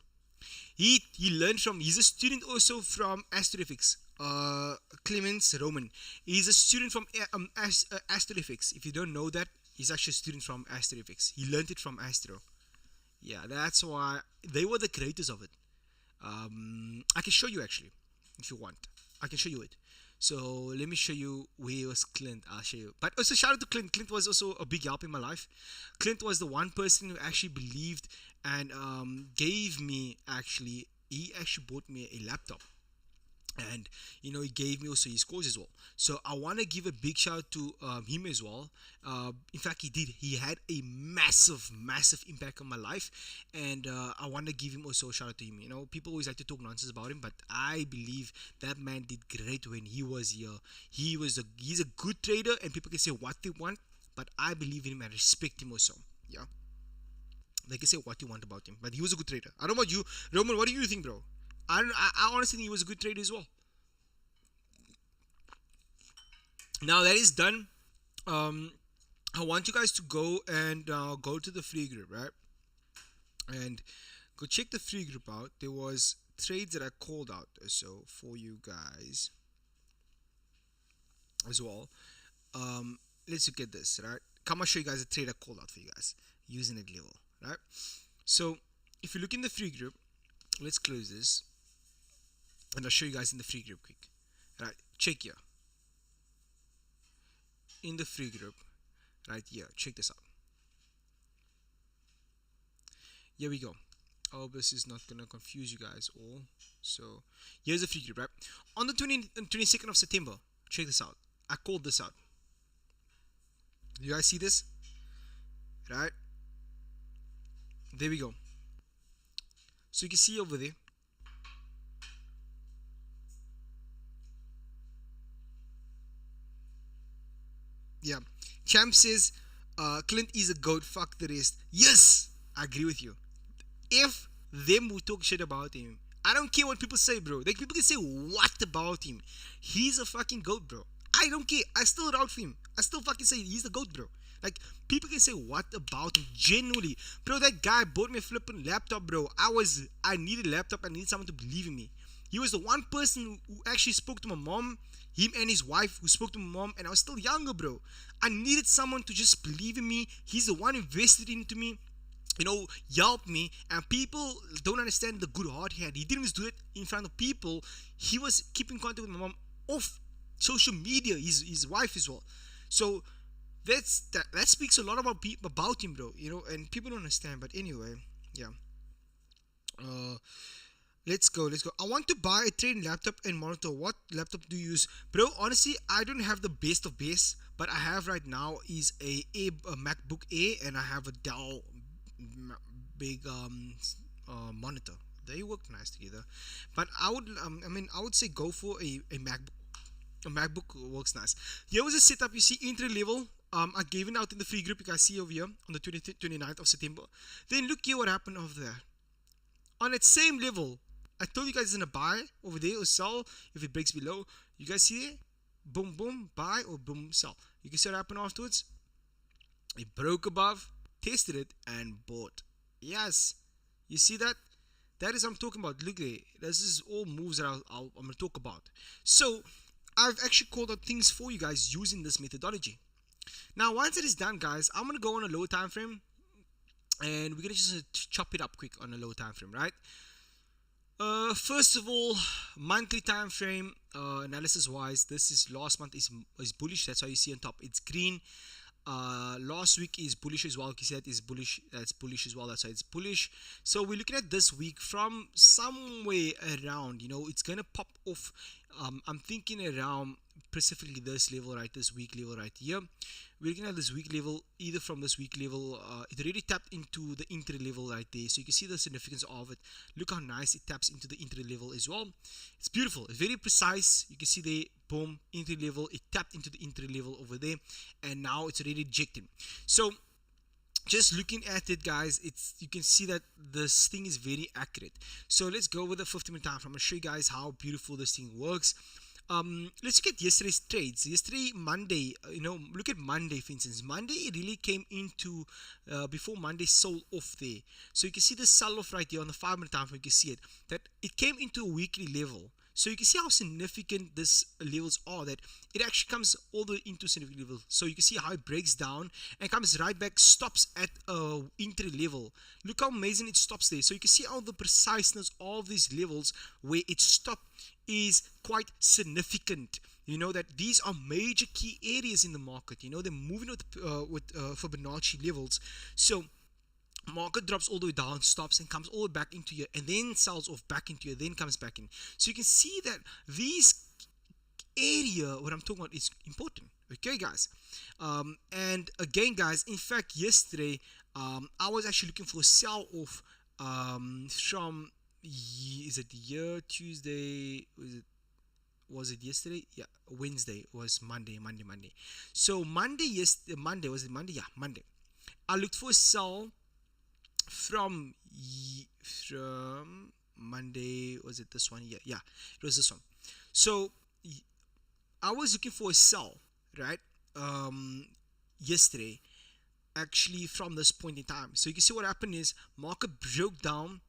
He learned from. He's a student also from AstroFX. Clemens Roman. He's a student from AstroFX. If you don't know that, he's actually a student from AstroFX. He learned it from Astro. Yeah, that's why they were the creators of it. I can show you actually, if you want. I can show you it. So let me show you where was Clint. I'll show you. But also shout out to Clint. Clint was also a big help in my life. Clint was the one person who actually believed and gave me actually. He actually bought me a laptop. And he gave me also his scores as well. So I want to give a big shout out to him as well. In fact, he had a massive impact on my life, and I want to give him also a shout out to him. People always like to talk nonsense about him, but I believe that man did great when he was here. He's a good trader, and people can say what they want, but I believe in him and respect him also. Yeah, they can say what they want about him, but he was a good trader. I don't know about you, Roman. What do you think, bro? I honestly think he was a good trader as well. Now that is done, I want you guys to go and go to the free group, right? And go check the free group out. There was trades that I called out so for you guys as well. Let's look at this, right? Come on, show you guys a trade I called out for you guys using it level, right? So if you look in the free group, let's close this. And I'll show you guys in the free group quick. Right, check here. In the free group, right here, check this out. Here we go. Oh, this is not gonna confuse you guys all. So here's the free group, right? On the 22nd of September, check this out. I called this out. You guys see this? Right? There we go. So you can see over there. Yeah, Champ says Clint is a goat, fuck the rest. Yes, I agree with you. If them will talk shit about him, I don't care what people say, bro. Like, people can say what about him. He's a fucking goat, bro. I don't care. I still route for him. I still fucking say he's the goat, bro. Like, people can say what about him. Genuinely, bro, that guy bought me a flipping laptop, bro. I needed a laptop. I needed someone to believe in me. He was the one person who actually spoke to my mom. Him and his wife who spoke to my mom, and I was still younger, bro. I needed someone to just believe in me. He's the one who invested into me, helped me. And people don't understand the good heart he had. He didn't just do it in front of people. He was keeping contact with my mom off social media, his wife as well. So that speaks a lot about him, bro. And people don't understand. But anyway, yeah. Let's go. I want to buy a trading laptop and monitor. What laptop do you use? Bro, honestly, I don't have the best of best. But I have right now is a MacBook Air, and I have a Dell big monitor. They work nice together. But I would say go for a MacBook A MacBook works nice. Here was a setup. You see entry level. I gave it out in the free group. You guys see over here on the 29th of September. Then look here what happened over there. On that same level, I told you guys it's gonna buy over there or sell if it breaks below. You guys see there? Boom, boom, buy or boom, sell. You can see what happened afterwards. It broke above, tested it, and bought. Yes, you see that? That is what I'm talking about. Look there. This is all moves that I'm gonna talk about. So I've actually called out things for you guys using this methodology. Now, once it is done, guys, I'm gonna go on a lower time frame, and we're gonna just chop it up quick on a lower time frame, right? First of all, monthly time frame analysis wise, this is last month is bullish. That's why you see on top it's green. Last week is bullish as well. You see that is bullish. That's bullish as well. That's why it's bullish. So we're looking at this week from somewhere around. It's gonna pop off. I'm thinking around specifically this level, right? This week level right here. We're looking at this week level, either from this week level. It already tapped into the entry level right there, so you can see the significance of it. Look how nice it taps into the entry level as well. It's beautiful. It's very precise. You can see there, boom, entry level. It tapped into the entry level over there, and now it's already rejecting. So just looking at it, guys, you can see that this thing is very accurate. So let's go with the 50-minute time frame. I'm gonna show you guys how beautiful this thing works. Let's look at yesterday's trades. Yesterday, Monday, look at Monday, for instance. Monday, it really came into, before Monday sold off there. So you can see the sell off right here on the 5-minute time frame. You can see it, that it came into a weekly level. So you can see how significant this levels are, that it actually comes all the way into significant level. So you can see how it breaks down and comes right back, stops at a entry level. Look how amazing it stops there. So you can see how the preciseness of these levels where it stopped is quite significant. That these are major key areas in the market. They're moving with Fibonacci levels. So market drops all the way down, stops, and comes all the way back into here, and then sells off back into here, then comes back in. So you can see that these area, what I'm talking about, is important. Okay, guys. And again, guys, in fact, yesterday, I was actually looking for a sell off from, is it Tuesday? Was it yesterday? Yeah, Wednesday was Monday. So Monday, Monday, was it Monday? Yeah, Monday. I looked for a sell from Monday. Was it this one? Yeah, it was this one. So I was looking for a sell, right? Yesterday, actually, from this point in time. So you can see what happened is market broke down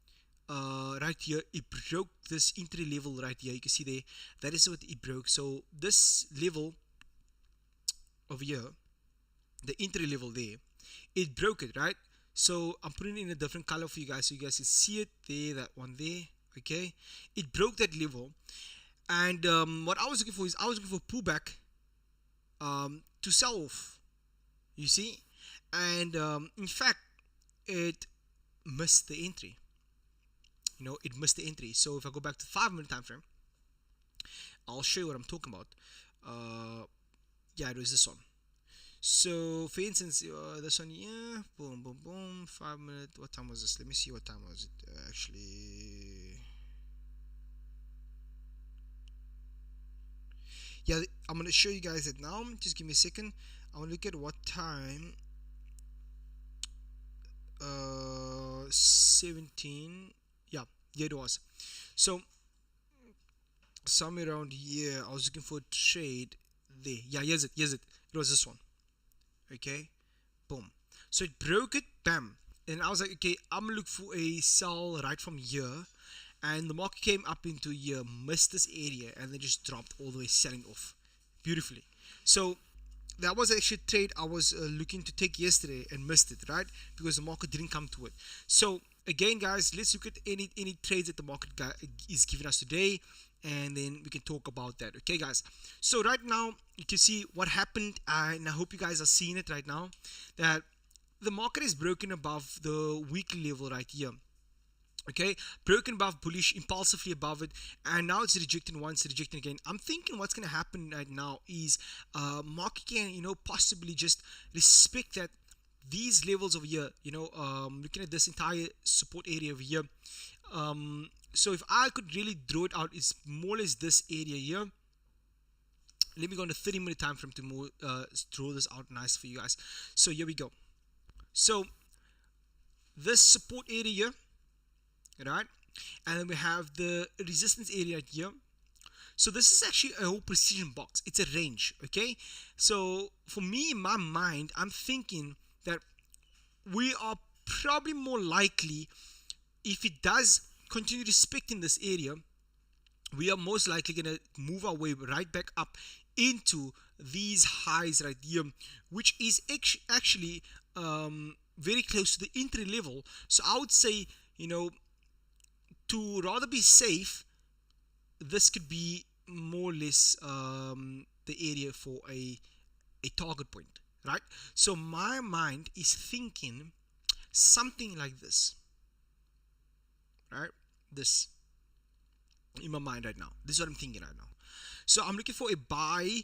right here. It broke this entry level right here. You can see there, that is what it broke. So this level over here, the entry level there, it broke it, right? So I'm putting it in a different color for you guys, so you guys can see it there, that one there. Okay, it broke that level, and what I was looking for is pullback to sell off, you see. And in fact, it missed the entry. It missed the entry. So if I go back to 5-minute time frame, I'll show you what I'm talking about. Yeah, it was this one. So for instance, this one, yeah, boom, 5 minutes. What time was this? Let me see, what time was it actually. Yeah, I'm gonna show you guys it now. Just give me a second. I want to look at what time. 17. Yeah, it was. So somewhere around here, I was looking for a trade there. Yeah, here's it. It was this one. Okay, boom. So it broke it, bam. And I was like, okay, I'm gonna look for a sell right from here. And the market came up into here, missed this area, and then just dropped all the way, selling off beautifully. So that was actually a trade I was looking to take yesterday and missed it, right? Because the market didn't come to it. So again, guys, let's look at any trades that the market is giving us today, and then we can talk about that. Okay, guys, so right now you can see what happened, and I hope you guys are seeing it right now, that the market is broken above the weekly level right here. Okay, broken above, bullish, impulsively above it, and now it's rejecting once, rejecting again. I'm thinking what's going to happen right now is market can possibly just respect that these levels over here, looking at this entire support area over here. So if I could really draw it out, it's more or less this area here, Let me go on the 30-minute time frame to more draw this out nice for you guys. So here we go. So this support area, right, and then we have the resistance area here. So this is actually a whole precision box. It's a range, okay? So for me, in my mind, I'm thinking that we are probably more likely, if it does continue respecting this area, we are most likely going to move our way right back up into these highs right here, which is actually very close to the entry level. So I would say, you know, to rather be safe, this could be more or less the area for a target point, right? So my mind is thinking something like this, right? This in my mind right now. This is what I'm thinking right now. So I'm looking for a buy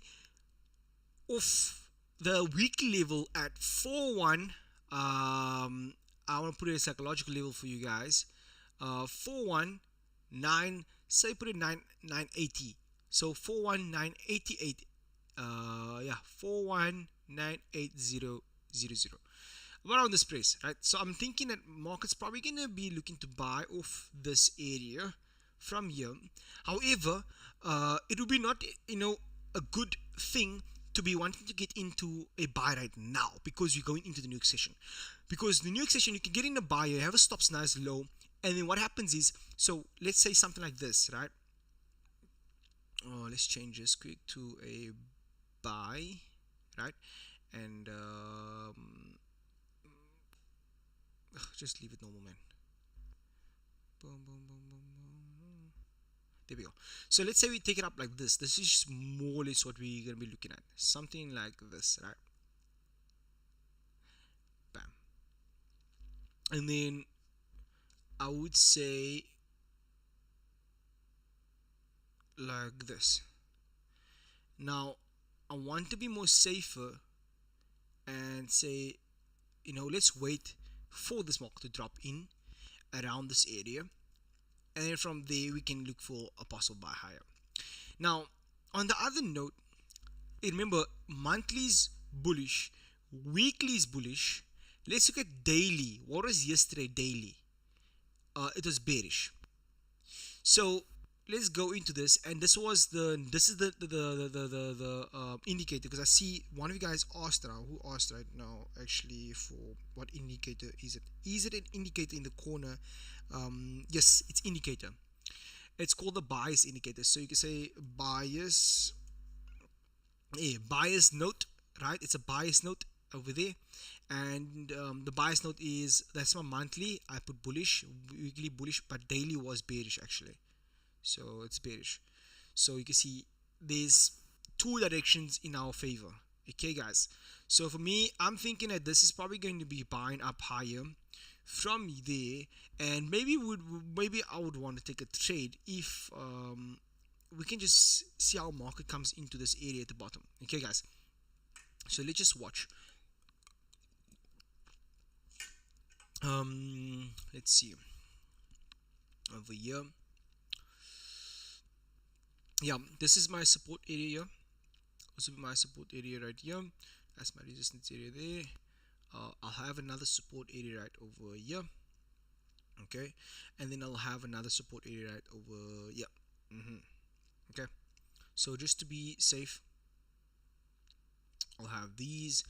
of the weekly level at 4-1. I want to put it a psychological level for you guys. 419, say put it 980. So 41988. Yeah, 4198000. Around this price, right? So I'm thinking that market's probably gonna be looking to buy off this area from here. However, it would be not, you know, a good thing to be wanting to get into a buy right now, because you're going into the new session. Because the new session, you can get in a buy, you have a stops nice low, and then what happens is, so let's say something like this, right? Oh, let's change this quick to a buy, right? And just leave it normal, man. Boom, boom, boom, boom, boom. There we go. So let's say we take it up like this. This is more or less what we're going to be looking at. Something like this, right? Bam. And then I would say like this. Now I want to be more safer and say, you know, let's wait for this market to drop in around this area, and then from there we can look for a possible buy higher. Now on the other note, remember, monthly is bullish, weekly is bullish. Let's look at daily. What was yesterday daily? It was bearish. So let's go into this, and this is the indicator, because I see one of you guys asked now, who asked right now actually, for what indicator is it? Is it an indicator in the corner? Yes, it's indicator. It's called the bias indicator. So you can say bias note, right? It's a bias note over there, and the bias note is, that's my monthly. I put bullish, weekly bullish, but daily was bearish actually. So it's bearish. So you can see there's two directions in our favor. Okay, guys. So for me, I'm thinking that this is probably going to be buying up higher from there, and maybe I would want to take a trade if we can just see how market comes into this area at the bottom. Okay, guys. So let's just watch. Let's see over here. Yeah, this is my support area. Also my support area right here. That's my resistance area there. I'll have another support area right over here. Okay, and then I'll have another support area right over here. Okay, so just to be safe, I'll have these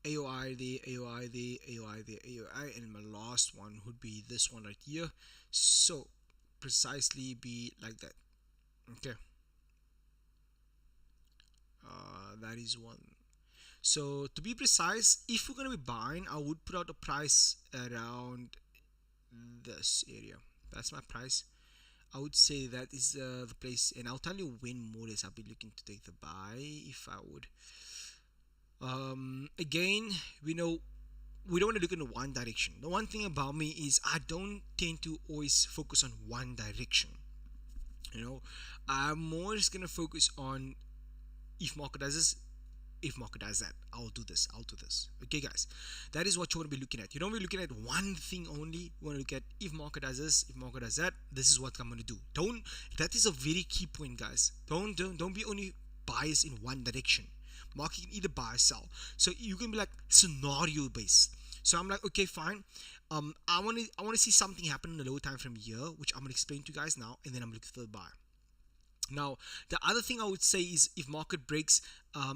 AOI there, AOI there, AOI there, AOI, and my last one would be this one right here. So precisely be like that. Okay. That is one. So to be precise, if we're going to be buying, I would put out a price around this area. That's my price. I would say that is the place, and I'll tell you when more or less I'll be looking to take the buy if I would. Again, we know we don't want to look in one direction. The one thing about me is I don't tend to always focus on one direction. You know, I'm more just going to focus on, if market does this, if market does that, I'll do this. Okay, guys, that is what you want to be looking at. You don't be looking at one thing only. You want to look at, if market does this, if market does that, this is what I'm going to do. That is a very key point, guys. Don't be only bias in one direction. Market can either buy or sell. So you can be like scenario based. So I'm like, okay, fine. I want to see something happen in the lower time frame here, which I'm gonna explain to you guys now, and then I'm looking for the buy. Now, the other thing I would say is if market breaks,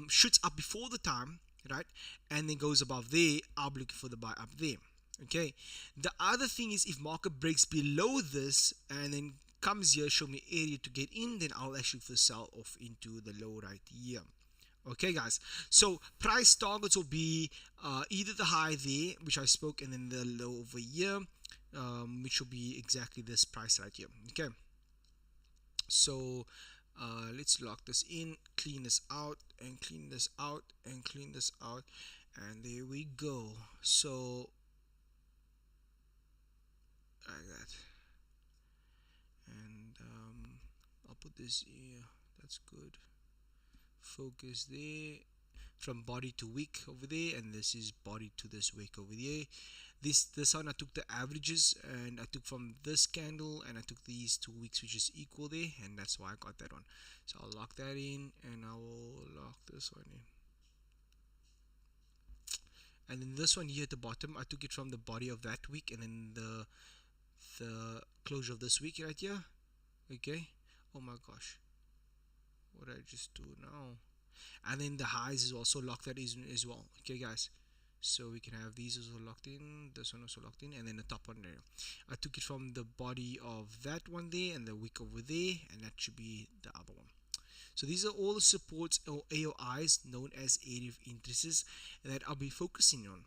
shoots up before the time, right, and then goes above there, I'll be looking for the buy up there. Okay. The other thing is if market breaks below this and then comes here, show me area to get in, then I'll actually for sell off into the low right here. Okay, guys. So price targets will be either the high there, which I spoke, and then the low over here, which will be exactly this price right here. Okay. So let's lock this in, clean this out, and clean this out, and clean this out, and there we go. So like that, and I'll put this here. That's good. Focus there, from body to wick over there, and this is body to this wick over there. This one I took the averages, and I took from this candle, and I took these 2 weeks, which is equal there, and that's why I got that one. So I'll lock that in, and I will lock this one in. And then this one here at the bottom, I took it from the body of that week, and then the closure of this week right here. Okay. Oh my gosh, what did I just do now? And then the highs is also locked that is as well. Okay, guys. So we can have these also locked in, this one also locked in, and then the top one there. I took it from the body of that one there and the wick over there, and that should be the other one. So these are all the supports or AOIs known as area of interests that I'll be focusing on.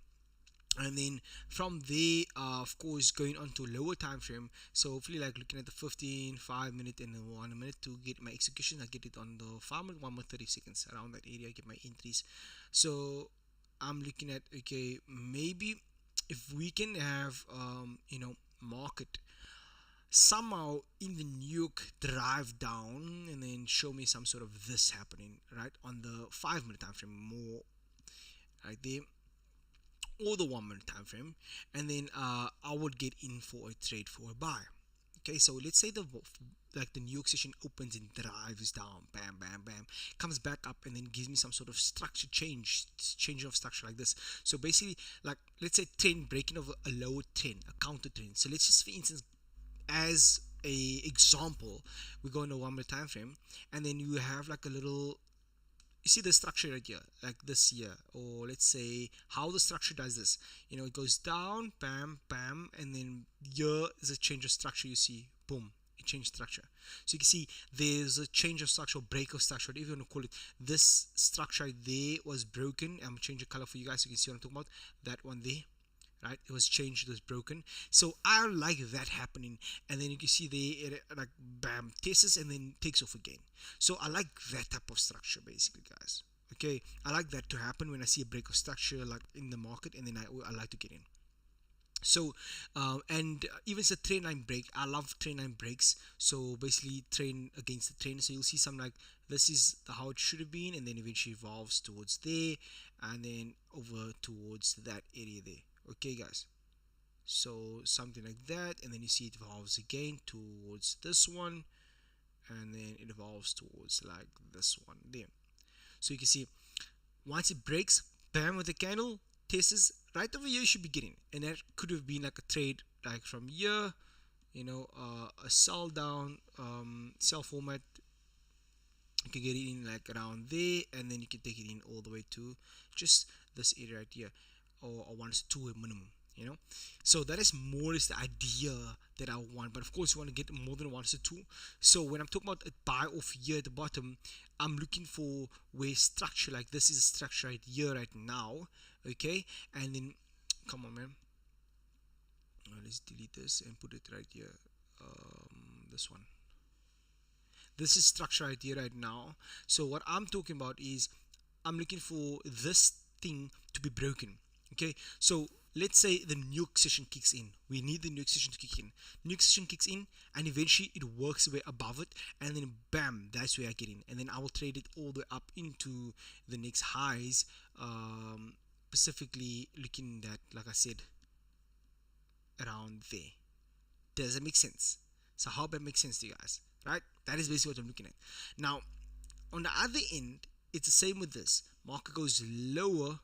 And then from there, of course, going on to lower time frame. So hopefully, like looking at the 15, 5 minute, and 1 minute to get my execution. I get it on the 5 minute, 1 minute, 30 seconds around that area. I get my entries. So I'm looking at, okay, maybe if we can have market somehow in the New York drive down and then show me some sort of this happening right on the 5 minute time frame, more right there, or the 1 minute time frame, and then I would get in for a trade for a buy. Okay, so let's say the New York session opens and drives down, bam, bam, bam, comes back up, and then gives me some sort of structure change of structure like this. So basically, like let's say trend breaking of a lower trend, a counter trend. So let's just, for instance, as a example, we go in a 1 minute time frame, and then you have like a little. You see the structure right here, like this here, or let's say how the structure does this. It goes down, bam, bam, and then here is a change of structure. You see, boom, it changed structure. So you can see there's a change of structure, or break of structure, whatever you want to call it. This structure there was broken. I'm gonna change the color for you guys so you can see what I'm talking about. That one there. Right, it was changed, it was broken. So I like that happening, and then you can see there it like bam, tests and then takes off again. So I like that type of structure basically, guys. Okay, I like that to happen when I see a break of structure like in the market, and then I like to get in. So and even it's a trend line break, I love trend line breaks. So basically trend against the trend, so you'll see some like this is how it should have been, and then eventually evolves towards there, and then over towards that area there. Okay, guys, so something like that, and then you see it evolves again towards this one, and then it evolves towards like this one there. So you can see once it breaks, bam, with the candle, tests right over here, you should be getting, and that could have been like a trade like from here, a sell down, sell format. You can get it in like around there, and then you can take it in all the way to just this area right here, or 1 to 2 minimum. So that is more or less the idea that I want, but of course you want to get more than 1 to 2. So when I'm talking about a buy off here at the bottom, I'm looking for where structure like this is a structure right here right now. Okay, and then come on, man, let's delete this and put it right here. This one, this is structure right here right now. So what I'm talking about is I'm looking for this thing to be broken. Okay, so let's say the New York session kicks in. We need the New York session to kick in. New York session kicks in, and eventually it works way above it, and then bam, that's where I get in, and then I will trade it all the way up into the next highs. Specifically looking at, like I said, around there. Does it make sense? So I hope that makes sense to you guys, right? That is basically what I'm looking at. Now On the other end, it's the same with this. Market goes lower,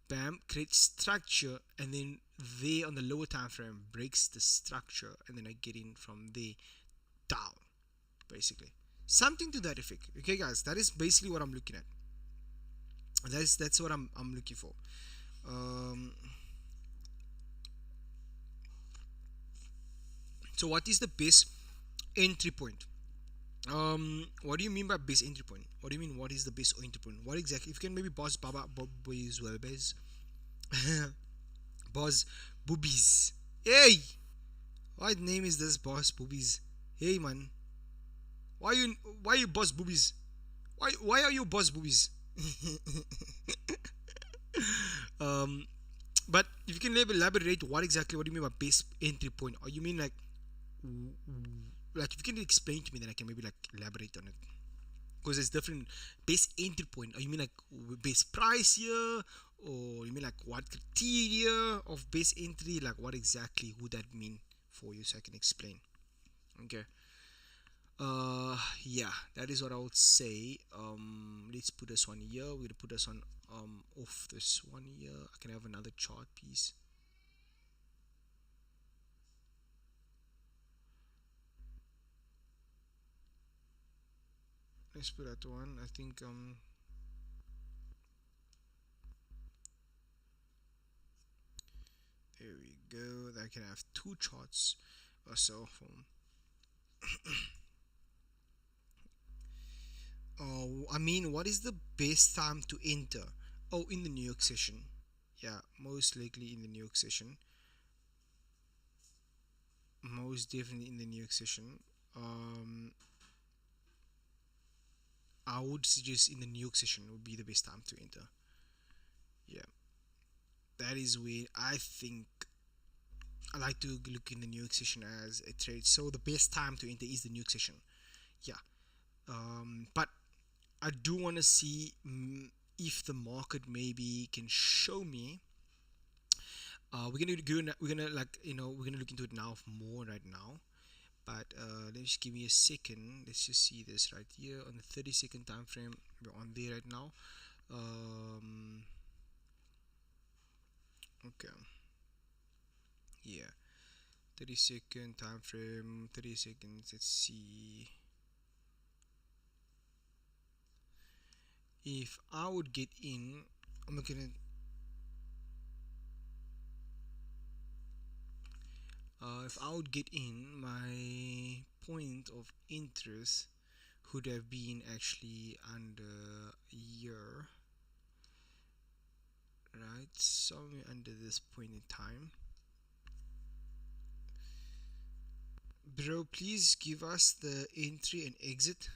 bam, creates structure, and then there on the lower time frame breaks the structure, and then I get in from there down, basically. Something to that effect. Okay, guys, that is basically what I'm looking at. That's what I'm looking for. Um, so what is the best entry point? What do you mean by best entry point? What do you mean? What is the best entry point? What exactly? If you can maybe boss Baba Boys well, base boss boobies. Hey, what name is this, boss boobies? Hey man, why you boss boobies? Why are you boss boobies? um, but if you can elaborate what do you mean by base entry point? Or you mean like if you can explain to me, then I can maybe like elaborate on it. Because there's different base entry point. Or you mean like base price here, or you mean like what criteria of base entry? Like what exactly would that mean for you, so I can explain? Okay. Yeah, that is what I would say. Let's put this one here. We're gonna put this one off this one here. I can have another chart piece. Let's put that one. I think there we go. I can have two charts or so from. Oh, I mean, what is the best time to enter? Oh, in the New York session. Yeah, most likely in the New York session. Most definitely in the New York session. I would suggest in the New York session would be the best time to enter. Yeah, that is where I think I like to look in the New York session as a trade. So the best time to enter is the New York session. Yeah. But I do want to see if the market maybe can show me. We're gonna like we're gonna look into it now more right now. But let's just give me a second. Let's just see this right here on the 30-second time frame. We're on there right now. Okay. Yeah. 30-second time frame. 30 seconds. Let's see. If I would get in, I'm looking at. If I would get in, my point of interest would have been actually under a year, right? Somewhere under this point in time. Bro, please give us the entry and exit.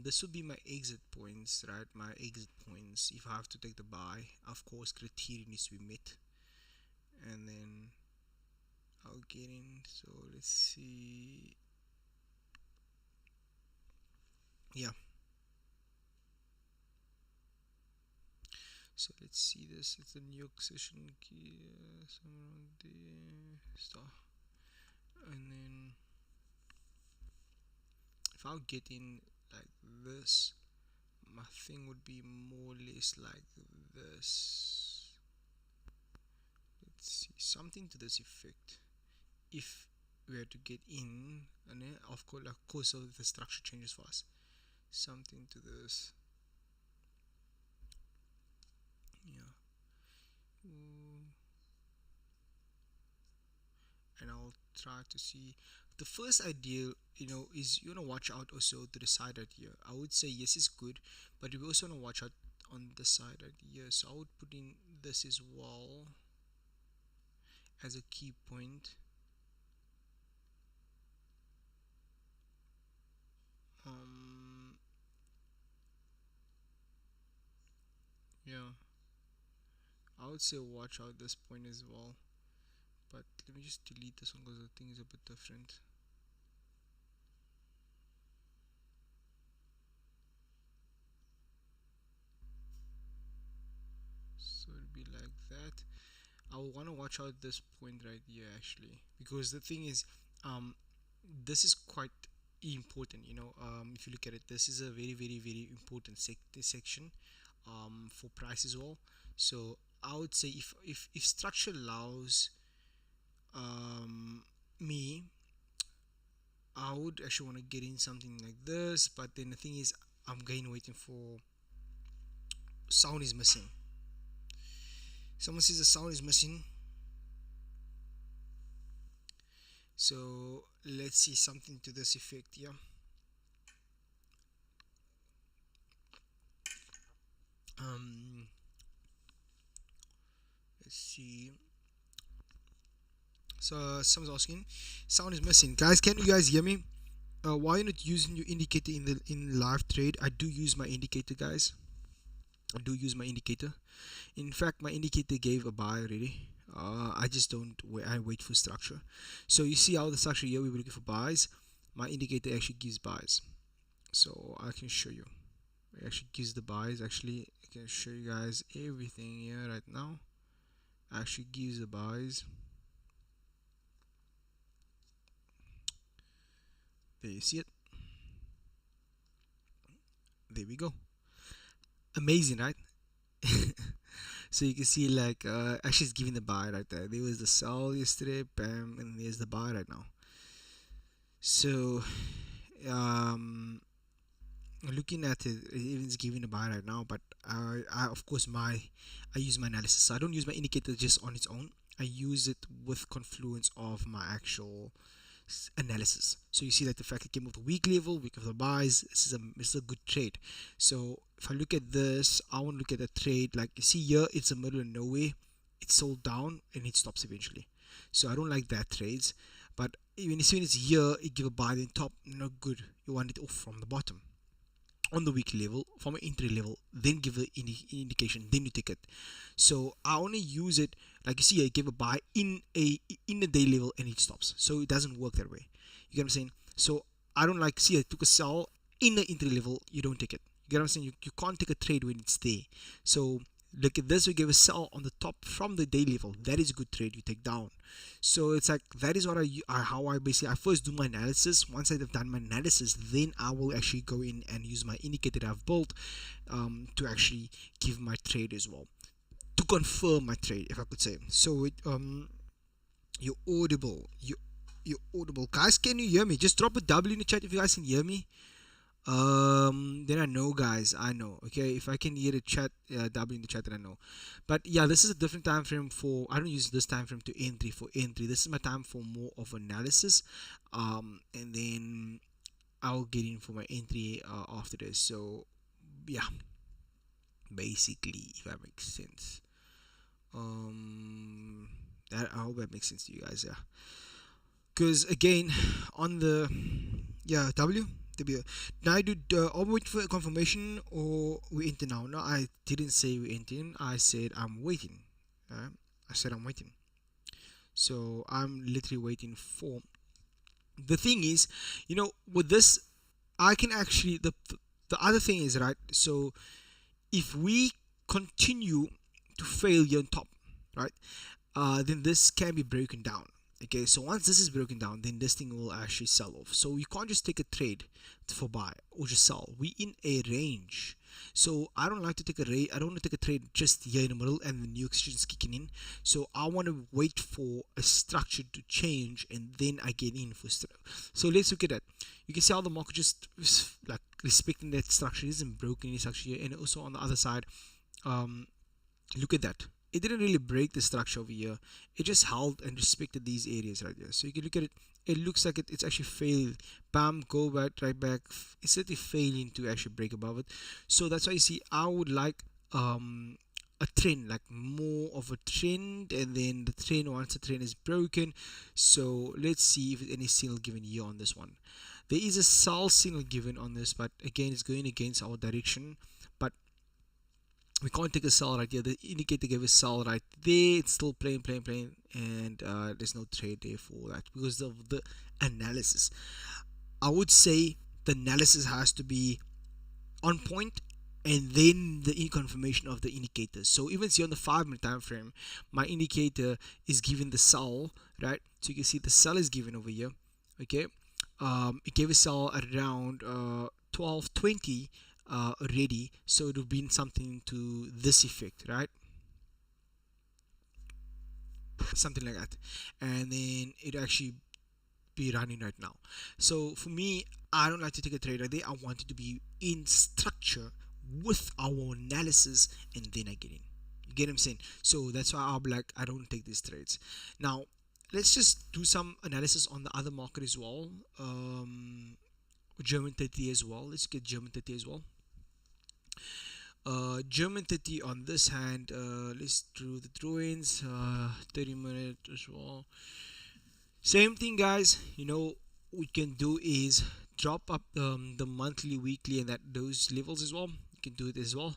This would be my exit points, right? My exit points. If I have to take the buy, of course, criteria needs to be met, and then I'll get in. So let's see. Yeah. So let's see this. It's the New York session key, somewhere around there. Star. And then if I'll get in like this, my thing would be more or less like this. Let's see, something to this effect. If we are to get in, and then of course, so the structure changes for us. Something to this. Yeah. And I'll try to see. The first idea, is you want to watch out also to the side right here. I would say yes, is good, but we also want to watch out on the side right here. So I would put in this as well as a key point. Yeah, I would say watch out this point as well. But let me just delete this one because the thing is a bit different. So it'll be like that. I will want to watch out this point right here actually, because the thing is, this is quite important, you know. If you look at it, this is a very important section for price as well. So I would say if structure allows me, I would actually want to get in something like this, but then the thing is, I'm going waiting for sound is missing. Someone says the sound is missing. So let's see something to this effect here. Let's see. So someone's asking, sound is missing. Guys, can you guys hear me? Why are you not using your indicator in live trade? I do use my indicator, guys. I do use my indicator. In fact, my indicator gave a buy already. I just don't wait. I wait for structure. So you see how the structure here, we were looking for buys. My indicator actually gives buys. So I can show you. It actually gives the buys. Actually, I can show you guys everything here right now. Actually gives the buys. There you see it. There we go. Amazing, right? So you can see like actually it's giving the buy right there. There was the sell yesterday, bam, and there's the buy right now. So looking at it, it's giving a buy right now, but I of course I use my analysis. So I don't use my indicator just on its own. I use it with confluence of my actual analysis. So you see that the fact it came off the week level, week of the buys, this is a good trade. So if I look at this, I want to look at a trade like you see here, it's a middle of nowhere, it's sold down and it stops eventually. So I don't like that trades. But when you see it's here, it give a buy then top, not good. You want it off from the bottom on the weekly level, from an entry level, then give the indication, then you take it. So I only use it like you see I give a buy in a day level and it stops, so it doesn't work that way. You get what I'm saying? So I don't like, see I took a sell in the entry level, you don't take it. You get what I'm saying? You can't take a trade when it's there. So look at this, we give a sell on the top from the day level, that is a good trade, you take down. So it's like that is what I first do my analysis. Once I've done my analysis, then I will actually go in and use my indicator that I've built to actually give my trade as well, to confirm my trade, if I could say. So it you're audible, you're audible, guys. Can you hear me? Just drop a W in the chat if you guys can hear me. Then I know, guys, I know. Okay, if I can hear the chat, W in the chat, then I know. But yeah, this is a different time frame for, I don't use this time frame to entry for entry. This is my time for more of analysis, and then I'll get in for my entry after this. So yeah, basically, if that makes sense. That, I hope that makes sense to you guys. Yeah, because again, on the W. Now I do. Are we waiting for confirmation or we enter now? No, I didn't say we enter. I said I'm waiting. I said I'm waiting. So I'm literally waiting for. The thing is, you know, with this, I can actually the other thing is, right. So if we continue to fail here on top, right, then this can be broken down. Okay, so once this is broken down, then this thing will actually sell off. So you can't just take a trade for buy or just sell. We in a range, so I don't like to take a trade. I don't want to take a trade just here in the middle and the new exchange is kicking in. So I want to wait for a structure to change and then I get in for so let's look at that. You can see how the market just like respecting that structure. It isn't broken any structure here, and also on the other side, look at that. It didn't really break the structure over here. It just held and respected these areas right there. So you can look at it. It looks like it's actually failed. Bam, go back, right back. It's literally failing to actually break above it. So that's why you see I would like a trend, like more of a trend, and then the trend, once the trend is broken. So let's see if any signal given here on this one. There is a sell signal given on this, but again it's going against our direction. But we can't take a sell right here. The indicator gave a sell right there. It's still playing, and there's no trade there for that because of the analysis. I would say the analysis has to be on point, and then the confirmation of the indicators. So even see on the 5-minute time frame, my indicator is given the sell, right? So you can see the sell is given over here. Okay, it gave a sell at around 12.20 already, so it would have been something to this effect, right? Something like that, and then it actually be running right now. So for me, I don't like to take a trade right there. I want it to be in structure with our analysis, and then I get in. You get what I'm saying? So that's why I'll be like, I don't take these trades. Now, let's just do some analysis on the other market as well. German 30 as well. Let's get German 30 as well. German 30 on this hand, let's do the drawings, 30-minute as well. Same thing, guys. You know, we can do is drop up the monthly, weekly, and that those levels as well. You can do it as well.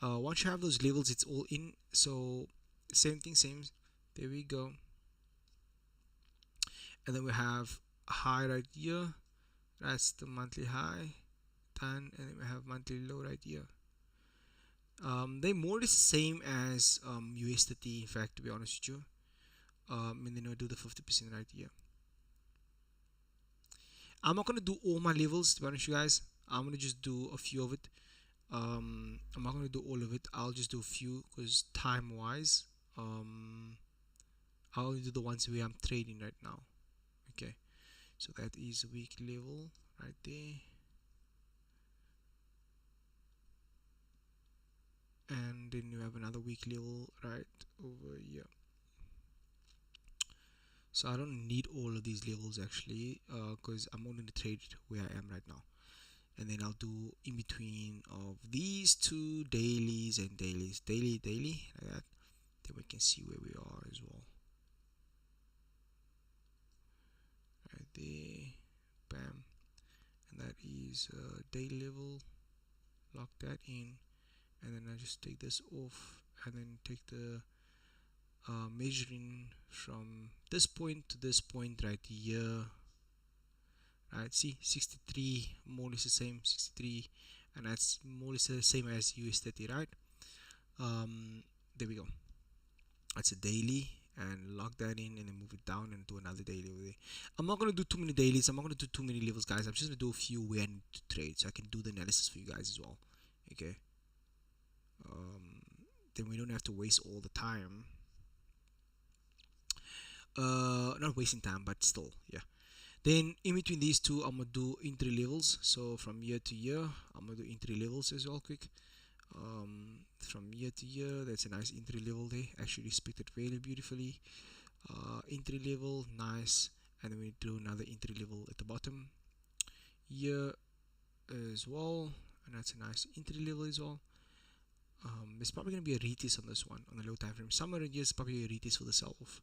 Once you have those levels, it's all in. So same thing, same. There we go. And then we have a high right here. That's the monthly high. Done. And then we have monthly low right here. They're more or less the same as US30, in fact, to be honest with you. And then I'll do the 50% right here. I'm not gonna do all my levels, to be honest with you guys. I'm gonna just do a few of it. I'm not gonna do all of it. I'll just do a few because time wise, I'll do the ones where I'm trading right now. Okay, so that is a week level right there. And then you have another week level right over here. So I don't need all of these levels actually, because I'm only in the trade where I am right now. And then I'll do in between of these two dailies and dailies, daily like that. Then we can see where we are as well. Right there, bam, and that is day level. Lock that in, and then I just take this off, and then take the measuring from this point to this point right here. Right, see 63, more or less the same, 63, and that's more or less the same as US30, right? There we go. That's a daily, and lock that in, and then move it down and do another daily over there. I'm not gonna do too many dailies. I'm not gonna do too many levels, guys. I'm just gonna do a few where I need to trade, so I can do the analysis for you guys as well. Okay. Then we don't have to waste all the time. Not wasting time, but still, yeah. Then in between these two, I'm gonna do entry levels. So from year to year, I'm gonna do entry levels as well, quick. From year to year, that's a nice entry level there. Actually respected really beautifully. Entry level, nice. And then we do another entry level at the bottom. Year as well, and that's a nice entry level as well. There's probably gonna be a retest on this one on the low time frame. Somewhere in here is probably a retest for the sell-off.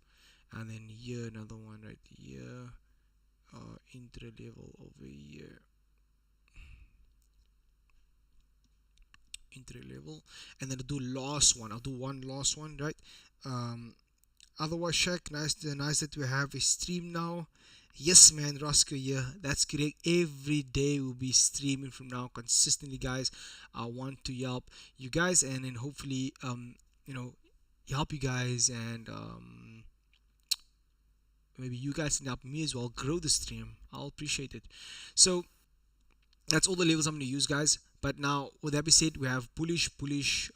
And then here another one right here. Entry level over here, entry level, and then I'll do last one. I'll do one last one, right? Otherwise, Shaq, nice that we have a stream now. Yes, man, Roscoe, yeah, that's correct. Every day we'll be streaming from now consistently, guys. I want to help you guys, and then hopefully, you know, help you guys, and maybe you guys can help me as well grow the stream. I'll appreciate it. So that's all the levels I'm going to use, guys. But now, with that being said, we have bullish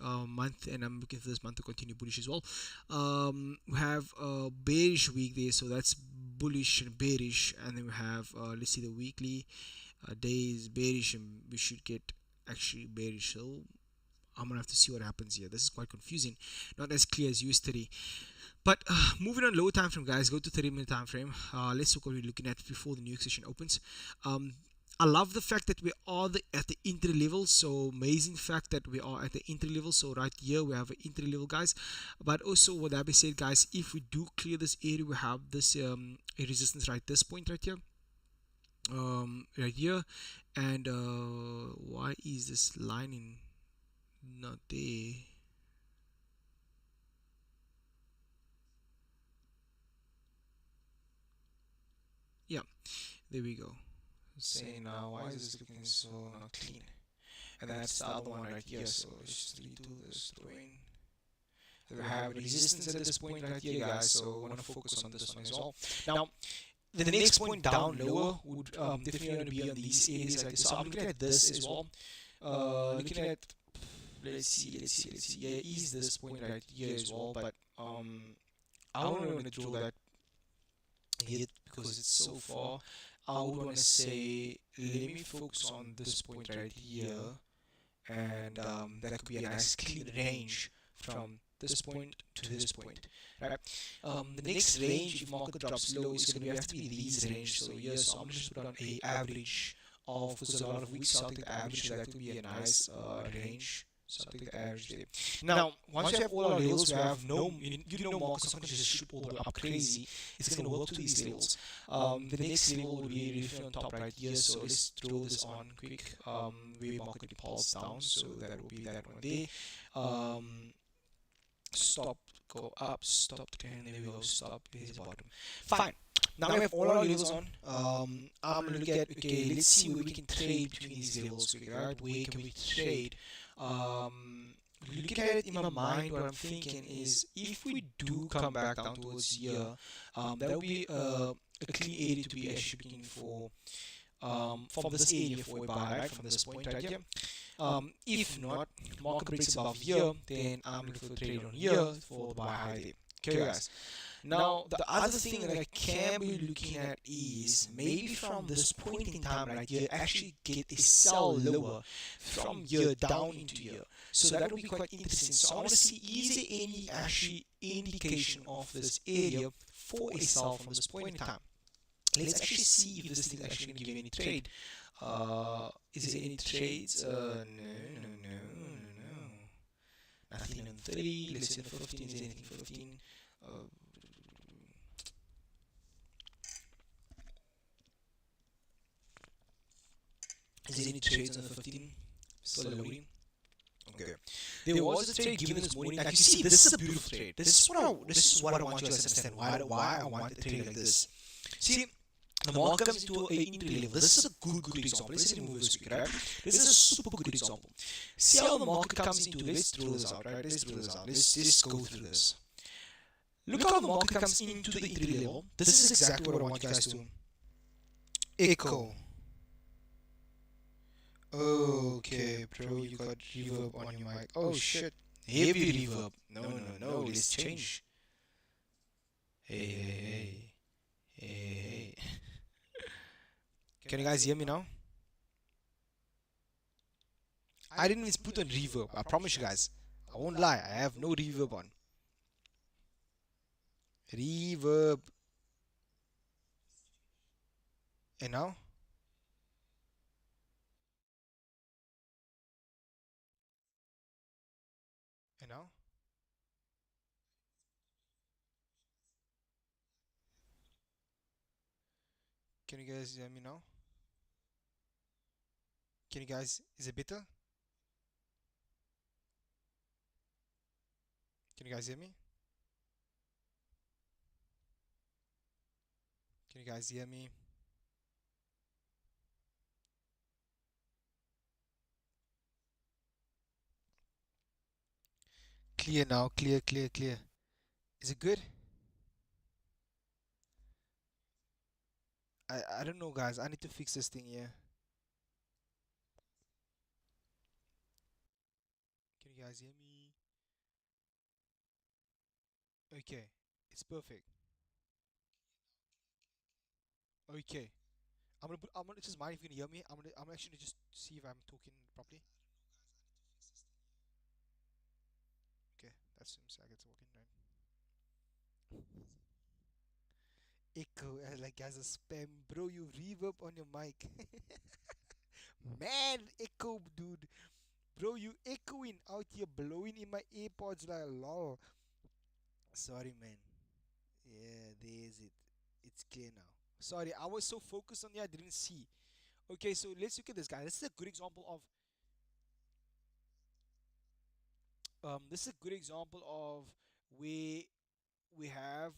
month, and I'm looking for this month to continue bullish as well. We have a bearish week there, so that's bullish and bearish. And then we have let's see, the weekly days bearish, and we should get actually bearish. So I'm gonna have to see what happens here. This is quite confusing, not as clear as US30. But moving on lower time frame, guys, go to 30-minute time frame. Let's look what we're looking at before the new session opens. I love the fact that we are at the entry level. So amazing fact that we are at the entry level. So right here we have an entry level, guys. But also, with that being said, guys, if we do clear this area, we have this a resistance right this point right here. Right here, and why is this lining not there? Yeah, there we go. Saying now, why is this looking so not clean? And that's the other one right here. So let's just redo this drawing. We have resistance at this point right here, guys. So I want to focus on this one as well. Now, the next point down lower would definitely going to be on these areas like this. So I'm looking at this as well. Looking at, let's see. Yeah, is this point right here as well? But I don't want to draw that yet because it's so far. I would want to say let me focus on this point right here, and that could be a nice clean range from this point to this point, right? The next range, if market drops low, is going to have to be these range. So yes, so I'm just put on a average of, because a lot of weeks, so I'll take the average, so that would be a nice range. So I'll take the average there. Now, once you have all our levels, we have no, you know, markets are going to just shoot all the way up crazy. It's going to work to these levels. The next level will be referred on top right here. So let's draw this on quick. Where market pulse down. So that will be that one there. Stop, go up, stop, and there we go, stop, here's the bottom. Fine. Now we have all our levels on. I'm gonna look at, okay, let's see where we can trade between these levels, right? Where can we trade? Looking at it in my mind, what I'm thinking is if we do come back down towards here, that will be a clean area to be actually looking for from this area for a buy, right? From this point right here. If not, market breaks above here, then I'm looking for trade on here for the buy high there. Okay, guys. Now, the other thing that I can be looking at is maybe from this point in time right here, actually get a sell lower from here down into here. So that will be quite interesting. So I want to see, is there any actually indication of this area for a sell from this point in time? Let's actually see if this thing is actually going to give any trade. Is there any trades? No. Nothing on 30. Let's see the 15. Is there anything 15? Is there any trades on the 15? Still loading. Okay. There was a trade given this morning. Like you see, this is a beautiful trade. This is what I want you guys to understand. Why I want a trade like this. See, the market comes into an entry level. This is a good example. Let's remove this quick, right? This is a super good example. See how the market comes into. Let's draw this out, right? Let's draw this out. Let's just go through this. Look how the market comes into the entry level. This is exactly what I want you guys to echo. Okay, bro, you got reverb on your mic. Oh shit, heavy reverb. No. Let's change. Hey. Can you guys hear me now? I didn't even put on reverb. I promise you guys. I won't lie. I have no reverb on. Reverb. And now? And now? Can you guys hear me now? Can you guys? Is it better? Can you guys hear me? Can you guys hear me? Clear now. Clear. Is it good? I don't know, guys. I need to fix this thing here. Can you guys hear me? Okay, it's perfect. Okay, I'm gonna just mind if you can hear me. I'm actually just see if I'm talking properly. Okay, that seems like it's working right. Echo, like as a spam, bro. You reverb on your mic, man. Echo, dude, bro. You echoing out here, blowing in my earpods like lol. Sorry, man. Yeah, there's it. It's clear now. Sorry, I was so focused on it, I didn't see. Okay, so let's look at this guy. This is a good example of this is a good example of where we have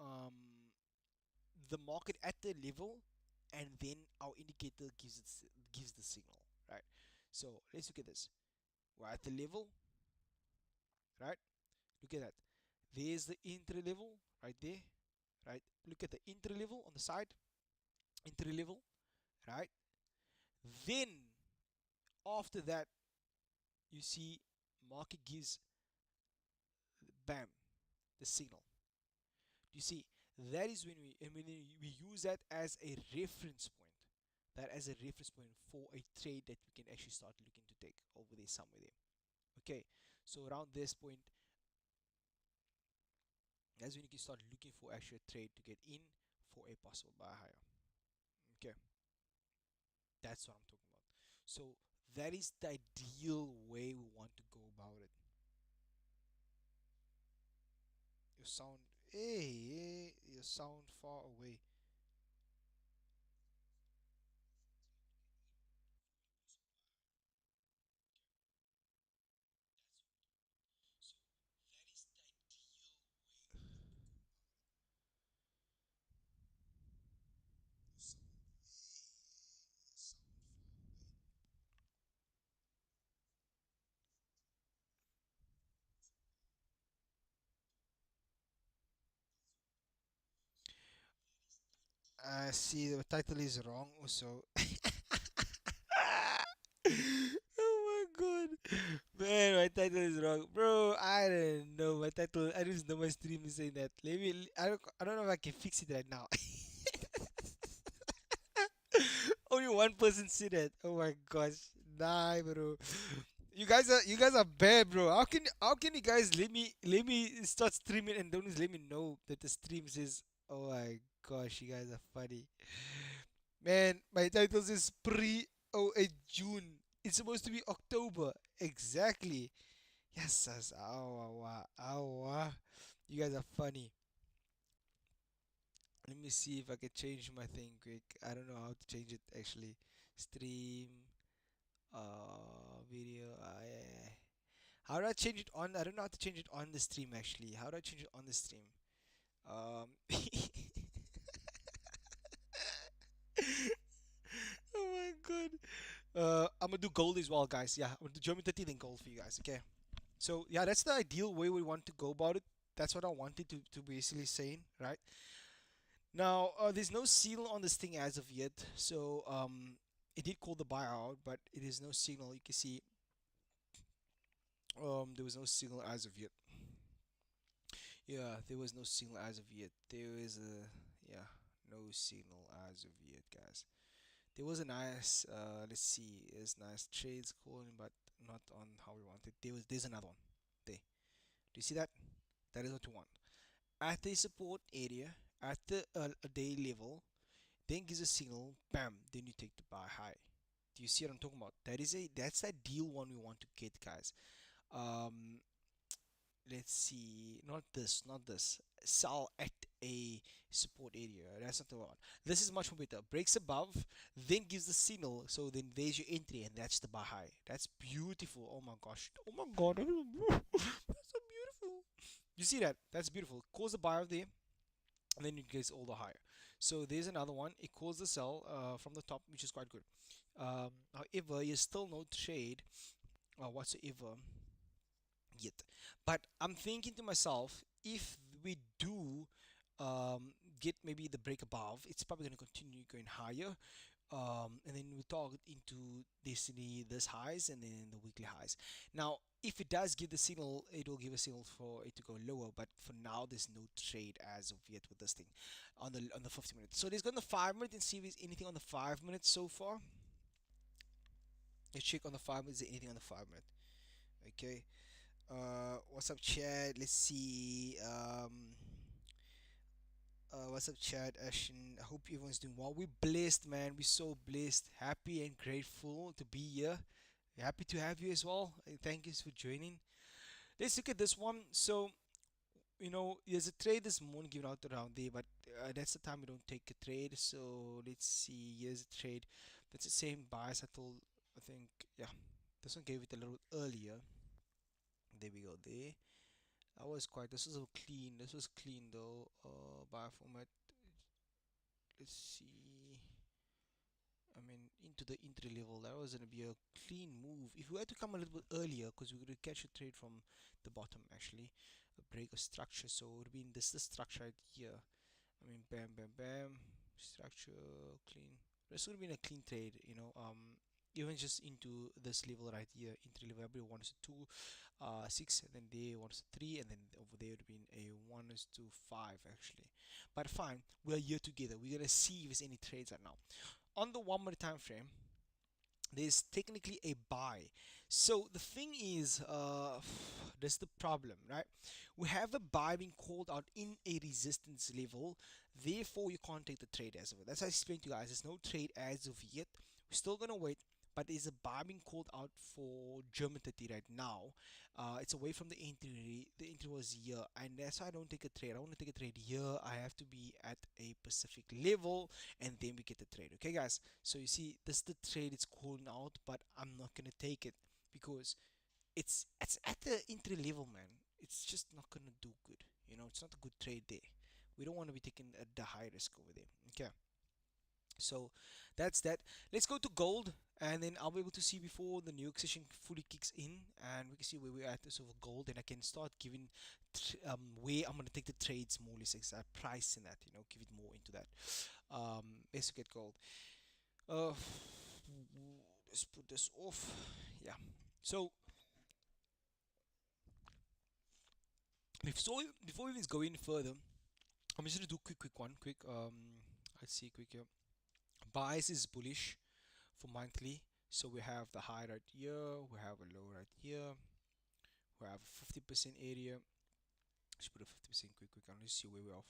um the market at the level, and then our indicator gives the signal, right? So let's look at this. We're at the level, right? Look at that. There's the entry level right there, right? Look at the entry level on the side, entry level, right? Then after that, you see market gives bam the signal. You see, that is when we use that as a reference point. That as a reference point for a trade that we can actually start looking to take over there somewhere there. Okay, so around this point, that's when you can start looking for actually a trade to get in for a possible buy higher. Okay, that's what I'm talking about. So that is the ideal way we want to go about it. You sound, hey, you sound far away. So that is the ideal way to go about it. You sound, hey, you sound far away. See, the title is wrong also. Oh my god. Man, my title is wrong. Bro, I don't know. My title, I just know my stream is saying that. I don't know if I can fix it right now. Only one person said that. Oh my gosh. Nah, bro. You guys are bad, bro. How can you guys let me start streaming and don't just let me know that the stream says, oh my gosh, you guys are funny. Man, my title says pre June. It's supposed to be October. Exactly. Yes, yes. Awa, awa. You guys are funny. Let me see if I can change my thing quick. I don't know how to change it actually. Stream, video. Yeah, yeah, yeah. How do I change it on? I don't know how to change it on the stream actually. How do I change it on the stream? Oh my god. I'm gonna do gold as well, guys. Yeah, I'm gonna do German 30 then gold for you guys. Okay. So yeah, that's the ideal way we want to go about it. That's what I wanted to basically saying, right? Now, there's no signal on this thing as of yet. So it did call the buyout, but it is no signal. You can see there was no signal as of yet. Yeah, there was no signal as of yet. There is a yeah, no signal as of yet, guys. There was a nice let's see, there's nice trades calling, but not on how we wanted. There's another one. There. Do you see that? That is what you want. At the support area, at the day level, then gives a signal, bam, then you take the buy high. Do you see what I'm talking about? That's the ideal one we want to get, guys. Um, let's see, not this. Sell at a support area. That's not the one. This is much more better. Breaks above, then gives the signal. So then there's your entry, and that's the buy high. That's beautiful. Oh my gosh. Oh my god. That's so beautiful. You see that? That's beautiful. Cause the buyer there, and then it gets all the higher. So there's another one. It calls the sell from the top, which is quite good. However, you still no trade whatsoever yet. But I'm thinking to myself, if we do get maybe the break above, it's probably going to continue going higher. And then we target into destiny this highs and then the weekly highs. Now, if it does give the signal, it will give a signal for it to go lower. But for now, there's no trade as of yet with this thing on the 50 minutes. So let's go on the 5 minute and see if there's anything on the 5 minutes so far. Let's check on the 5 minutes. Is there anything on the 5 minute? Okay. What's up, chat? Let's see. What's up, chat? Ashton. I hope everyone's doing well. We're blessed, man. We're so blessed, happy, and grateful to be here. Happy to have you as well. Thank you for joining. Let's look at this one. So, there's a trade this morning given out around there, but that's the time we don't take a trade. So, let's see. Here's a trade. That's the same bias I told, I think, yeah. This one gave it a little earlier. There we go, there. This was clean. This was clean though. Buy format. Let's see. I mean, into the entry level, that was gonna be a clean move. If we had to come a little bit earlier, because we could catch a trade from the bottom actually, a break of structure. So it would be in this structure right here. I mean, bam, bam, bam. Structure clean. This would have been a clean trade, even just into this level right here, entry level. Everybody wants to 6, and then they wants to 3, and then over there would have been a 1:5 actually. But fine, we're here together. We're gonna see if there's any trades right now. On the 1 minute time frame, there's technically a buy. So the thing is, that's the problem, right? We have a buy being called out in a resistance level, therefore you can't take the trade as of it. That's how I explained to you guys. There's no trade as of yet. We're still gonna wait, but there's a buy being called out for GER30 right now. It's away from the entry. The entry was here, and that's why I don't take a trade. I want to take a trade here. I have to be at a specific level, and then we get the trade. Okay, guys. So you see, this is the trade it's calling out, but I'm not gonna take it because it's at the entry level, man. It's just not gonna do good. It's not a good trade there. We don't want to be taking the high risk over there. Okay. So that's that. Let's go to gold, and then I'll be able to see before the new session fully kicks in, and we can see where we're at as of gold, and I can start giving where I'm gonna take the trades more or less exact price in that. Give it more into that. Let's look at gold. Uh, let's put this off. Yeah. So before we even go any further, I'm just gonna do quick one. Let's see, quick here. Bias is bullish for monthly. So we have the high right here, we have a low right here, we have a 50% area. Let's put a 50% quick. Let's see where we're off.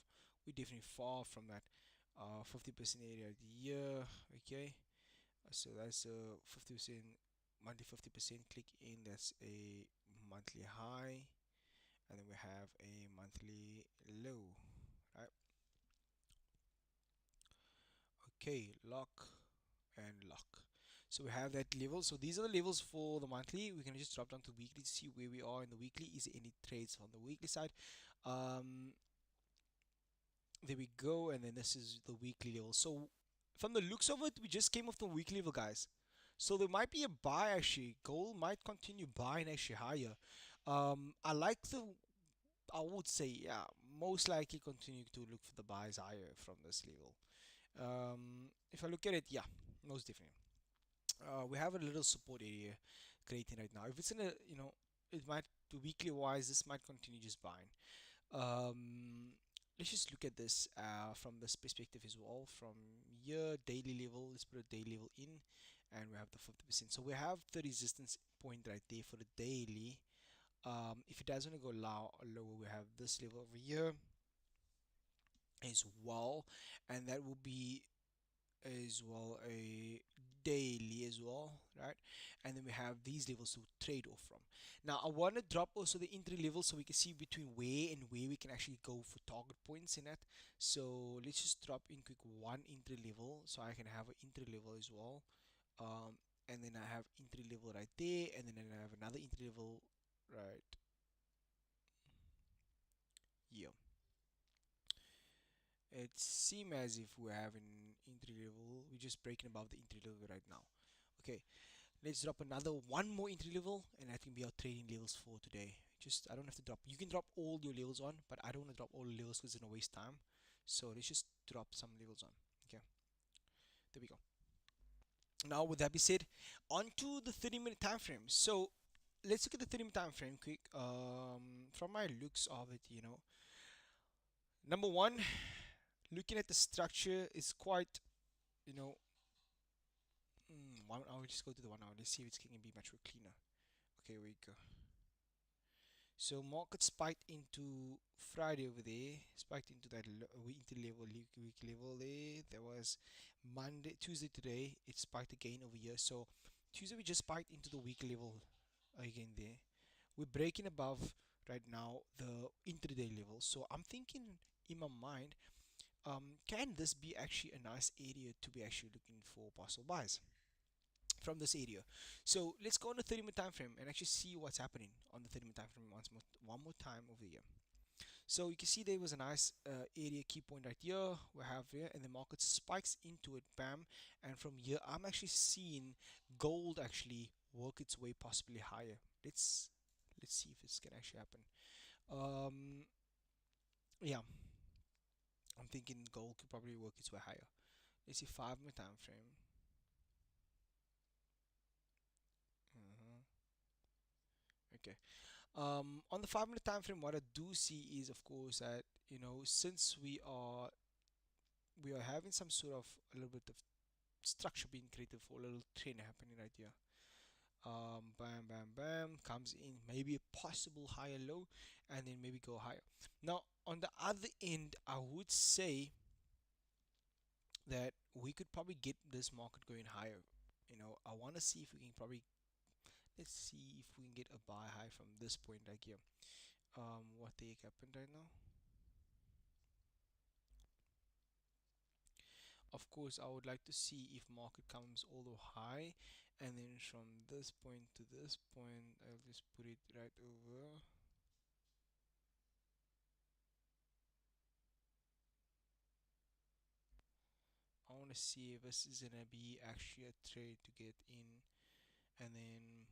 We're definitely far from that 50% area right here. Okay, so that's a 50% monthly 50%. Click in, that's a monthly high, and then we have a monthly low, right? Okay, lock and lock. So we have that level. So these are the levels for the monthly. We can just drop down to weekly to see where we are in the weekly. Is there any trades on the weekly side? Um, there we go. And then this is the weekly level. So from the looks of it, we just came off the weekly level, guys. So there might be a buy actually. Gold might continue buying actually higher. I like I would say, yeah, most likely continue to look for the buys higher from this level. If I look at it, yeah, most definitely. We have a little support area creating right now. If it's in a, it might, to weekly wise, this might continue just buying. Um, let's just look at this from this perspective as well. From here, daily level, let's put a daily level in, and we have the 50%. So we have the resistance point right there for the daily. If it doesn't go lower, we have this level over here as well, and that will be as well a daily as well, right? And then we have these levels to trade off from. Now I want to drop also the entry level so we can see between where and where we can actually go for target points in that. So let's just drop in quick one entry level so I can have an entry level as well. And then I have entry level right there, and then I have another entry level right here. It seems as if we have an entry level. We're just breaking above the entry level right now. Okay, let's drop another one more entry level, and that can be our trading levels for today. Just, I don't have to drop. You can drop all your levels on, but I don't want to drop all the levels because it's gonna waste time. So let's just drop some levels on. Okay, there we go. Now, with that being said, on to the 30-minute time frame. So let's look at the 30-minute time frame quick. From my looks of it, number one, looking at the structure is quite, you know, 1 hour. Just go to the 1 hour. Let's see if it's going to be much more cleaner. Okay, we go. So market spiked into Friday over there, spiked into that weekly level, week level there. There was Tuesday today. It spiked again over here. So Tuesday we just spiked into the week level again there. We're breaking above right now the intraday level. So I'm thinking in my mind, can this be actually a nice area to be actually looking for possible buys from this area? So let's go on the 30-minute time frame and actually see what's happening on the 30-minute time frame one more time over here. So you can see there was a nice area key point right here we have here, and the market spikes into it, bam. And from here I'm actually seeing gold actually work its way possibly higher. Let's see if this can actually happen. Yeah, I'm thinking gold could probably work its way higher. Let's see 5 minute time frame. Mhm. Okay. On the 5 minute time frame, what I do see is, of course, that since we are having some sort of a little bit of structure being created for a little trend happening right here. Bam, bam, bam, comes in, maybe a possible higher low, and then maybe go higher. Now, on the other end, I would say that we could probably get this market going higher. I want to see if we can probably, let's see if we can get a buy high from this point right here. What the heck happened right now? Of course, I would like to see if market comes all the high, and then from this point to this point, I'll just put it right over. I want to see if this is gonna be actually a trade to get in, and then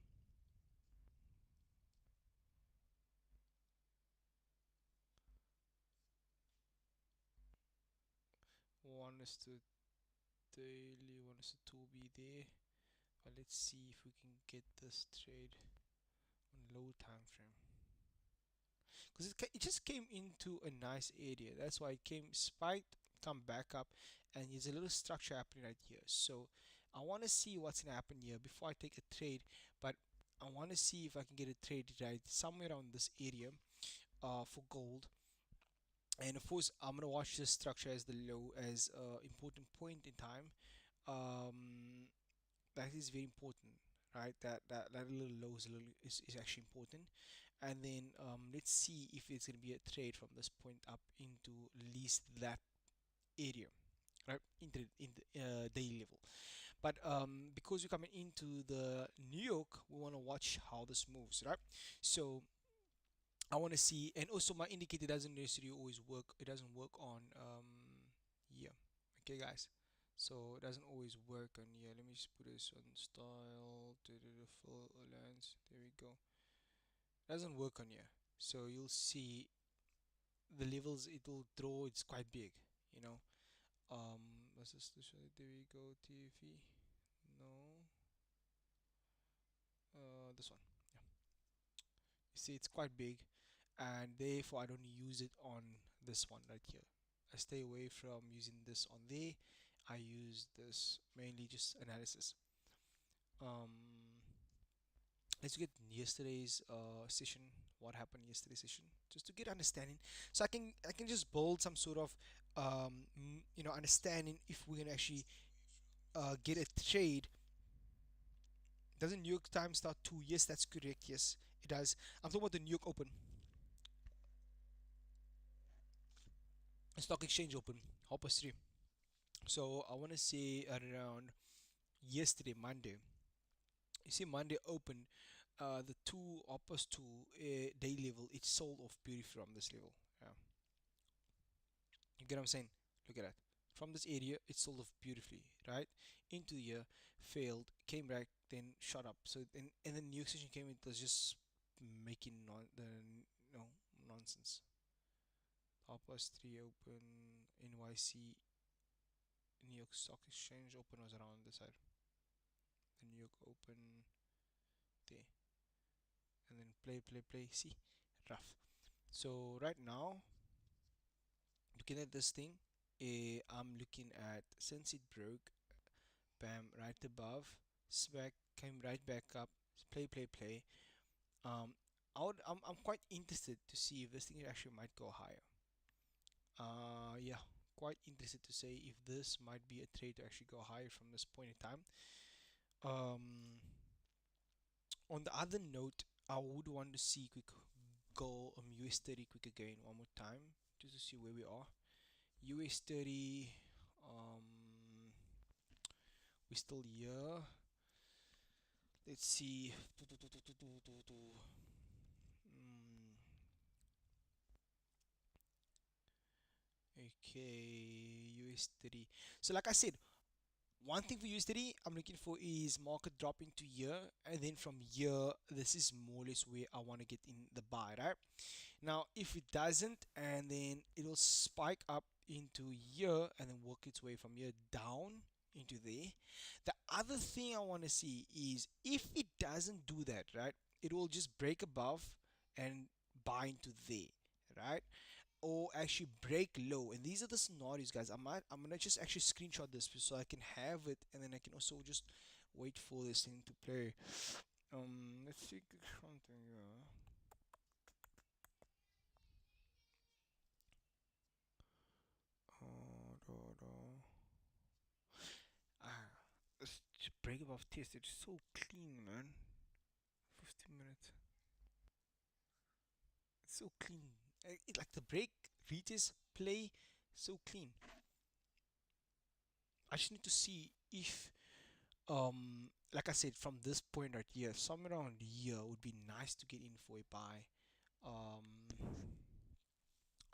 one is to daily, one is to 2B there. But let's see if we can get this trade on low time frame, because it just came into a nice area. That's why it came spiked, come back up, and there's a little structure happening right here. So I want to see what's gonna happen here before I take a trade. But I want to see if I can get a trade right somewhere around this area for gold. And of course, I'm gonna watch this structure as the low, as important point in time. um, that is very important, right? That little low is actually important. And then let's see if it's going to be a trade from this point up into at least that area, right, into the daily level. But because we're coming into the New York, we want to watch how this moves, right? So I want to see. And also my indicator doesn't necessarily always work. It doesn't work on yeah. Okay, guys. So it doesn't always work on here. Let me just put this on style to the full lens. There we go. It doesn't work on here. So you'll see the levels it will draw. It's quite big. You know. Let's just show it. There we go. TV. No. This one. Yeah. You see, it's quite big, and therefore I don't use it on this one right here. I stay away from using this on there. I use this mainly just analysis. um let's get yesterday's session, what happened yesterday's session, just to get understanding, so I can just build some sort of understanding if we can actually get a trade. Doesn't New York Times start 2? Yes, that's correct. Yes, it does. I'm talking about the New York Open, stock exchange open, Hoppers 3. So I want to say around yesterday, Monday. You see, Monday open, the two Hoppers 2 day level, it sold off beautifully from this level. Yeah, you get what I'm saying? Look at that. From this area, it sold off beautifully, right? Into the year, failed, came back, then shot up. So then, and then New York session came in, it was just making no nonsense. Hoppers 3 open, NYC, New York Stock Exchange open was around this side. The New York Open there, and then play. See, rough. So right now, looking at this thing, I'm looking at since it broke, bam, right above, spec came right back up, play. Um, I'm quite interested to see if this thing actually might go higher. Yeah, quite interested to say if this might be a trade to actually go higher from this point in time. Um, on the other note, I would want to see quick go US30 quick again one more time just to see where we are. US30, we still here. Let's see. Mm, okay, US30. So like I said, one thing for US30 I'm looking for is market dropping to here, and then from here this is more or less where I want to get in the buy, right? Now if it doesn't, and then it'll spike up into here and then work its way from here down into there. The other thing I want to see is if it doesn't do that, right, it will just break above and buy into there, right, or actually break low. And these are the scenarios, guys. I'm gonna just actually screenshot this so I can have it, and then I can also just wait for this thing to play. Let's see something here. Ah, this break above test. It's so clean, man. 15 minutes. It's so clean. Like the break, retest, play, so clean. I just need to see if, like I said, from this point right here, somewhere around here would be nice to get in for a buy. Um,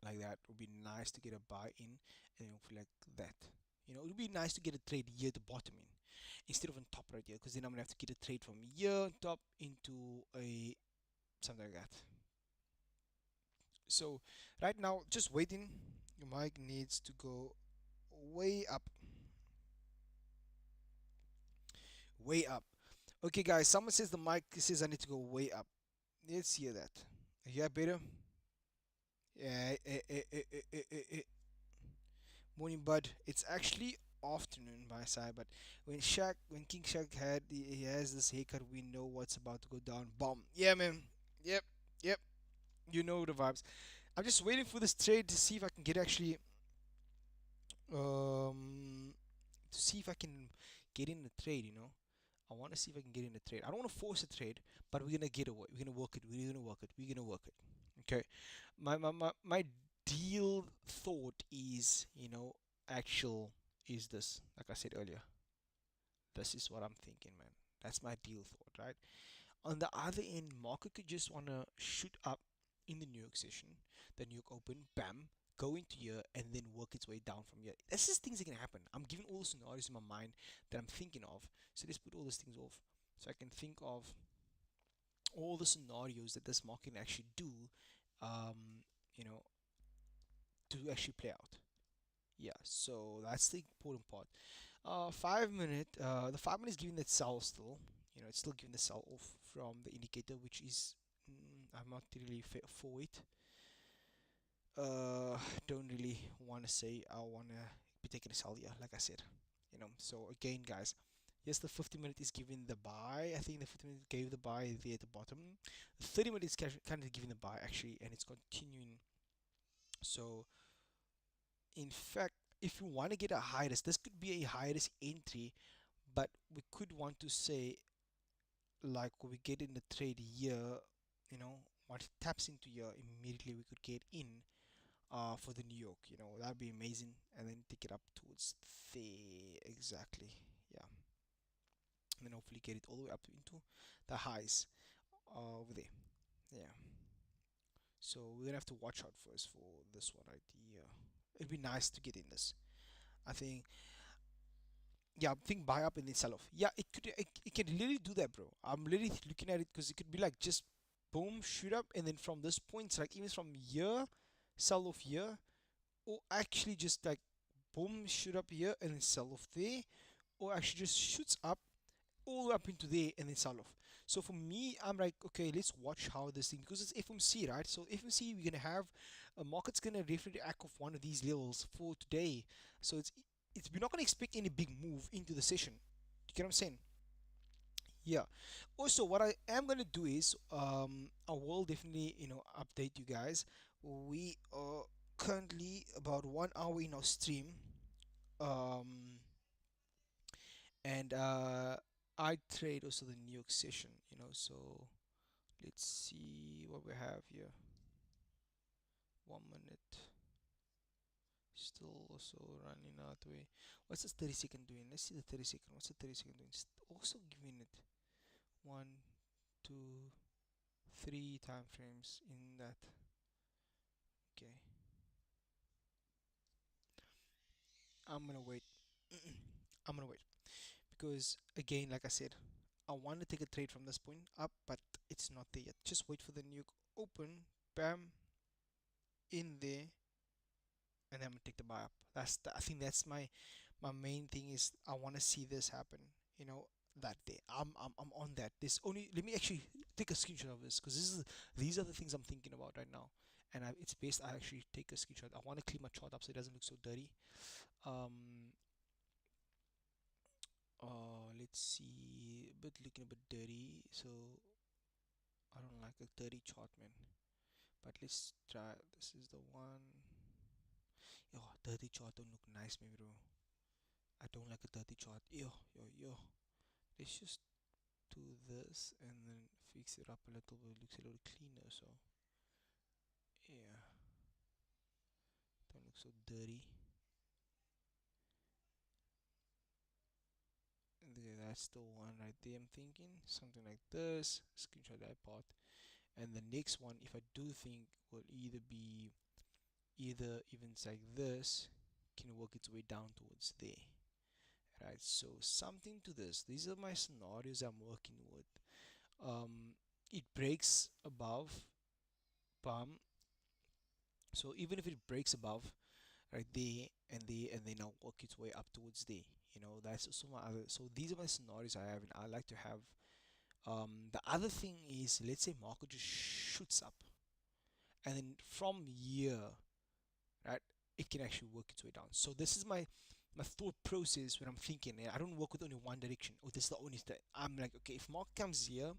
like that would be nice to get a buy in, and then hopefully like that. You know, it would be nice to get a trade here at the bottom in instead of on top right here, because then I'm gonna have to get a trade from here on top into a something like that. So right now, just waiting. Your mic needs to go way up, way up. Okay, guys. Someone says the mic says I need to go way up. Let's hear that. Yeah, better. Yeah, morning, bud. It's actually afternoon by side, but when King Shaq he has this haircut, we know what's about to go down. Bomb. Yeah, man. Yep, yep. You know the vibes. I'm just waiting for this trade to see if I can get actually um to see if I can get in the trade. I want to see if I can get in the trade. I don't want to force a trade, but we're gonna get away. We're gonna work it. We're gonna work it. We're gonna work it. Okay. My deal thought is, actual is this. Like I said earlier, this is what I'm thinking, man. That's my deal thought, right? On the other end, market could just wanna shoot up in the New York session, the New York Open, bam, go into here and then work its way down from here. That's just things that can happen. I'm giving all the scenarios in my mind that I'm thinking of. So let's put all these things off. So I can think of all the scenarios that this market can actually do, um, you know, to actually play out. Yeah, so that's the important part. 5 minute, the 5 minute is giving that sell still. It's still giving the sell off from the indicator, which is I'm not really for it. Don't really want to say I want to be taking a sell here, like I said. So again, guys, yes, the 50 minute is giving the buy. I think the 50 minute gave the buy there at the bottom. The 30 minute is kind of giving the buy actually, and it's continuing. So in fact, if you want to get a high risk, this could be a high risk entry, but we could want to say, like, we get in the trade here, once it taps into here, immediately we could get in for the New York. That'd be amazing, and then take it up towards there exactly. Yeah, and then hopefully get it all the way up into the highs over there. Yeah. So we're gonna have to watch out first for this one right here. It'd be nice to get in this. I think, yeah, I think buy up and then sell off. Yeah, it can literally do that, bro. I'm literally looking at it because it could be like just boom, shoot up, and then from this point, it's like even from here, sell off here, or actually just like boom, shoot up here and then sell off there, or actually just shoots up all the way up into there and then sell off. So for me, I'm like, okay, let's watch how this thing, because it's FOMC, right? So FOMC, we're gonna have a market's gonna definitely act off one of these levels for today. So we're not gonna expect any big move into the session. You get what I'm saying? Yeah. Also, what I am gonna do is, I will definitely, update you guys. We are currently about 1 hour in our stream. Um, and I trade also the New York session, so let's see what we have here. 1 minute, still also running out way. What's this 30-second doing? Let's see the 30-second. What's the 30-second doing? Also giving it 1, 2, 3 time frames in that. Okay, I'm gonna wait. I'm gonna wait because again, like I said, I want to take a trade from this point up, but it's not there yet. Just wait for the New York Open. Bam, in there, and then I'm gonna take the buy up. I think that's my main thing is I want to see this happen. You know, that day. I'm on that. This only let me actually take a screenshot of this because these are the things I'm thinking about right now, and it's best I actually take a screenshot. I want to clean my chart up so it doesn't look so dirty. Um, let's see, looking a bit dirty, so I don't like a dirty chart, man. But let's try. This is the one. Yo, dirty chart don't look nice, maybe, bro. I don't like a dirty chart. Yo. Let's just do this and then fix it up a little bit. It looks a little cleaner, so yeah, don't look so dirty. And that's the one right there. I'm thinking something like this. Screenshot that part. And the next one, if I do think, will either be either events like this can work its way down towards there. Right, so something to this. These are my scenarios I'm working with. It breaks above bum, so even if it breaks above right there and there and then now work its way up towards there, you know, that's also my other. So these are my scenarios I have, and I like to have. The other thing is, let's say market just shoots up, and then from here, right, it can actually work its way down. So this is my thought process when I'm thinking, and I don't work with only one direction. Oh, this is the only thing. I'm like, okay, if market comes here,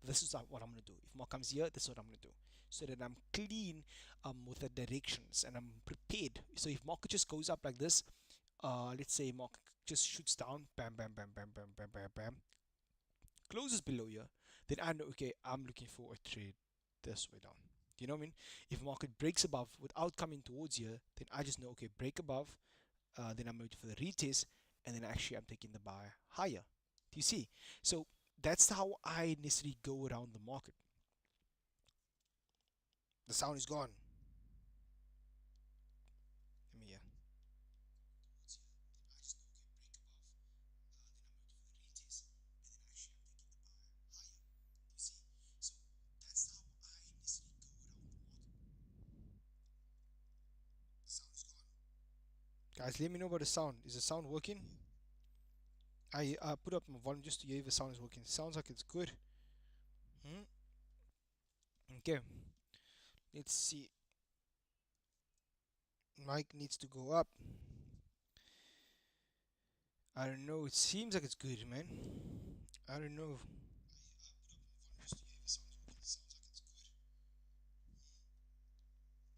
this is what I'm gonna do. If market comes here, this is what I'm gonna do, so that I'm clean with the directions and I'm prepared. So if market just goes up like this, let's say market just shoots down, bam, bam, bam, bam, bam, bam, bam, bam, closes below here, then I know, okay, I'm looking for a trade this way down. You know what I mean? If market breaks above without coming towards here, then I just know, okay, break above, then I'm waiting for the retest, and then actually I'm taking the buy higher. Do you see? So that's how I necessarily go around the market. The sound is gone. Let me hear. Guys, let me know about the sound. Is the sound working? I put up my volume just to hear if the sound is working. Sounds like it's good. Hmm? Okay, let's see. Mic needs to go up. I don't know. It seems like it's good, man. I don't know.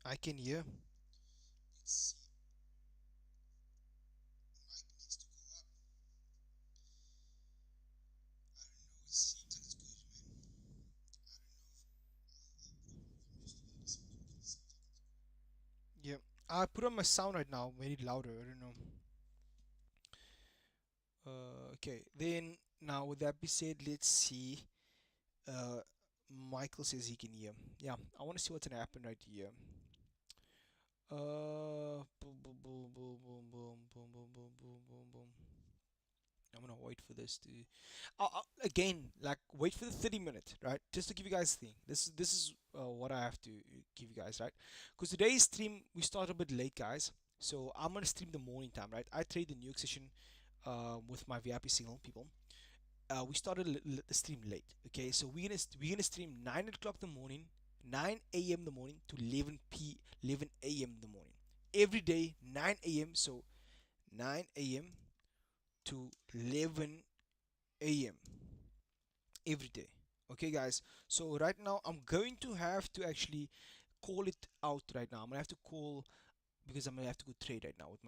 I can hear. Yeah. I put on my sound right now, made it louder. I don't know. Okay. Then now with that being said, let's see. Uh, Michael says he can hear. Yeah. I want to see what's gonna happen right here. Boom, boom, boom, boom, boom, boom, boom, boom, boom, boom, boom, boom. I'm gonna wait for this to again, like, wait for the 30 minute, right? Just to give you guys the thing. This is what I have to give you guys, right? Because today's stream we start a bit late, guys. So I'm gonna stream the morning time, right? I trade the New York session with my VIP signal people. We started the stream late, okay? So we're gonna stream 9 o'clock in the morning, 9 a.m. the morning to 11 a.m. the morning every day, 9 a.m. So 9 a.m. to 11 a.m. every day. Okay, guys. So right now I'm going to have to actually call it out right now. I'm gonna have to call because I'm gonna have to go trade right now with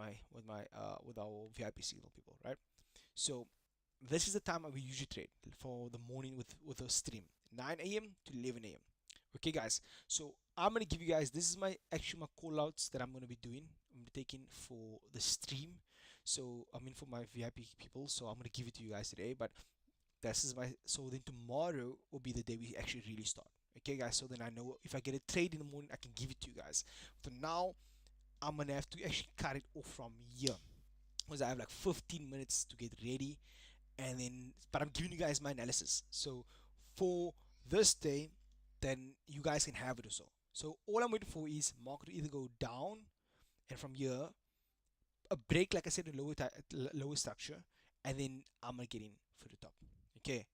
with our VIP signal people, right? So this is the time we usually trade for the morning with a stream, 9 a.m. to 11 a.m. Okay, guys. So I'm gonna give you guys, this is my call outs that I'm gonna be doing. I'm taking for the stream. So I mean for my VIP people. So I'm gonna give it to you guys today. But this is my, so then tomorrow will be the day we actually really start. Okay, guys. So then I know if I get a trade in the morning, I can give it to you guys. For now, I'm gonna have to actually cut it off from here because I have like 15 minutes to get ready, and then but I'm giving you guys my analysis. So for this day, then you guys can have it also. So all I'm waiting for is market to either go down and from here a break, like I said, in lower structure, and then I'm gonna get in for the top. Okay,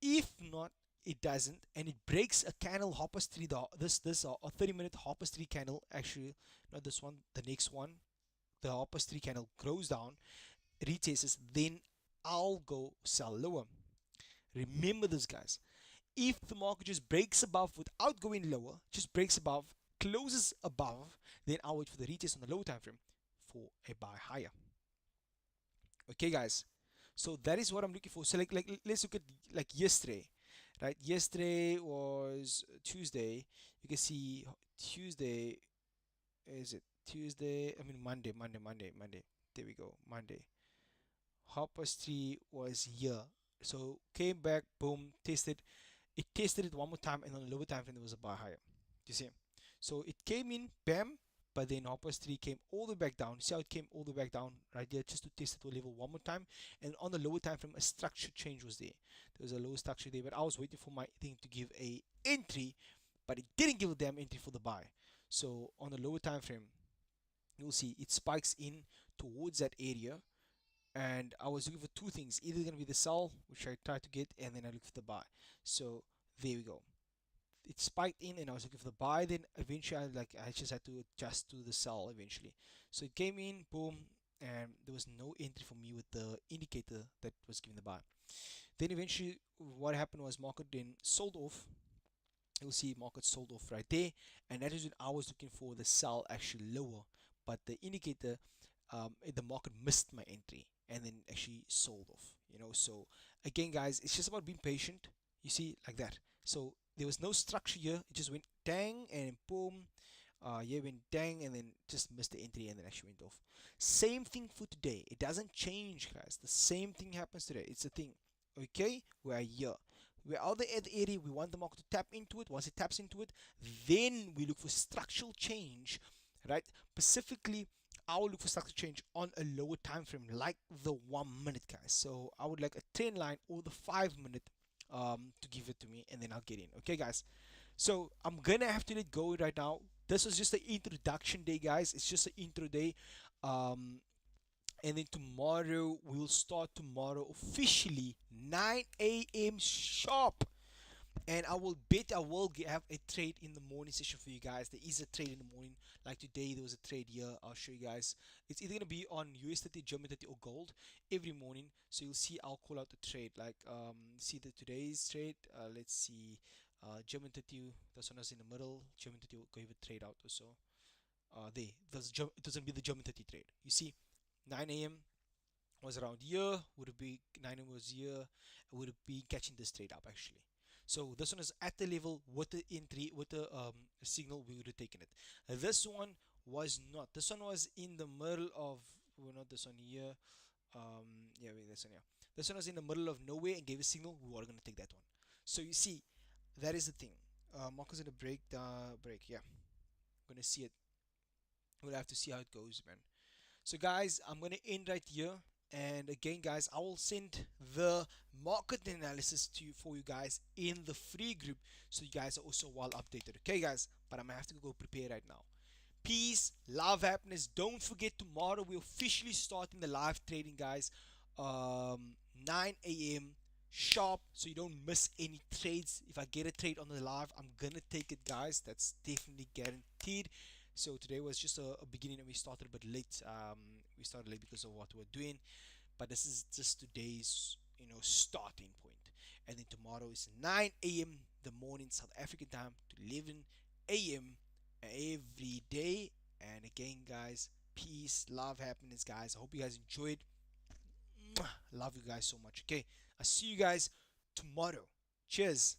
if not, it doesn't, and it breaks a candle hoppers 3, this a 30-minute hoppers 3 candle, actually not this one, the next one, the hoppers 3 candle grows down, retests, then I'll go sell lower. Remember this, guys. If the market just breaks above without going lower, just breaks above, closes above, then I'll wait for the retest on the lower time frame for a buy higher. Okay, guys. So that is what I'm looking for. So like let's look at like yesterday, right? Yesterday was Tuesday. You can see Tuesday, is it Tuesday? I mean Monday. There we go, Monday. Hoppers 3 was here. So came back, boom, tested. It tested it one more time, and on the lower time frame there was a buy higher. Do you see? So it came in, bam, but then Hoppers 3 came all the way back down. See how it came all the way back down right there, just to test it to a level one more time. And on the lower time frame, a structure change was there. There was a lower structure there, but I was waiting for my thing to give a entry, but it didn't give a damn entry for the buy. So on the lower time frame, you'll see it spikes in towards that area, and I was looking for two things, either going to be the sell, which I tried to get, and then I looked for the buy. So there we go. It spiked in and I was looking for the buy, then eventually I just had to adjust to the sell eventually. So it came in, boom, and there was no entry for me with the indicator that was giving the buy. Then eventually what happened was market then sold off. You'll see market sold off right there, and that is when I was looking for the sell actually lower, but the indicator, the market missed my entry and then actually sold off, so again, guys, it's just about being patient. You see, like that. So there was no structure here, it just went dang and boom. Yeah, went dang and then just missed the entry and then actually went off. Same thing for today. It doesn't change, guys. The same thing happens today. It's a thing. Okay, we're here. We're out there at the area. We want the market to tap into it. Once it taps into it, then we look for structural change, right? Specifically, I will look for structural change on a lower time frame, like the 1 minute, guys. So I would like a trend line or the 5 minute to give it to me, and then I'll get in. Okay, guys. So I'm gonna have to let go right now. This was just an introduction day, guys. It's just an intro day. And then tomorrow we'll start tomorrow officially 9 a.m. sharp, and I will bet I will have a trade in the morning session for you guys. There is a trade in the morning, like today there was a trade here. I'll show you guys. It's either gonna be on US30, GER30 or gold every morning. So you'll see I'll call out the trade, like see the today's trade. Let's see, GER30, this one is in the middle. GER30 will give a trade out or so. There, it doesn't be the GER30 trade. You see, 9 a.m. was around here, would it be 9 a.m. was here, would it be catching this trade up actually. So this one is at the level with the entry, with the signal, we would have taken it. This one was not. This one was in the middle of, well, not this one here. Yeah, wait, this one here. This one was in the middle of nowhere and gave a signal. We were going to take that one. So you see, that is the thing. Market's going to break. Yeah, going to see it. We'll have to see how it goes, man. So guys, I'm going to end right here. And again, guys, I will send the market analysis to you for you guys in the free group, so you guys are also well updated. Okay, guys, but I'm gonna have to go prepare right now. Peace, love, happiness. Don't forget, tomorrow we're officially starting the live trading, guys. 9 a.m. sharp, so you don't miss any trades. If I get a trade on the live, I'm gonna take it, guys. That's definitely guaranteed. So today was just a beginning, and we started a bit late. We started late because of what we're doing, but this is just today's starting point. And then tomorrow is 9 a.m. the morning South African time to 11 a.m. every day. And again, guys, peace, love, happiness, guys. I hope you guys enjoyed. Love you guys so much. Okay, I'll see you guys tomorrow. Cheers.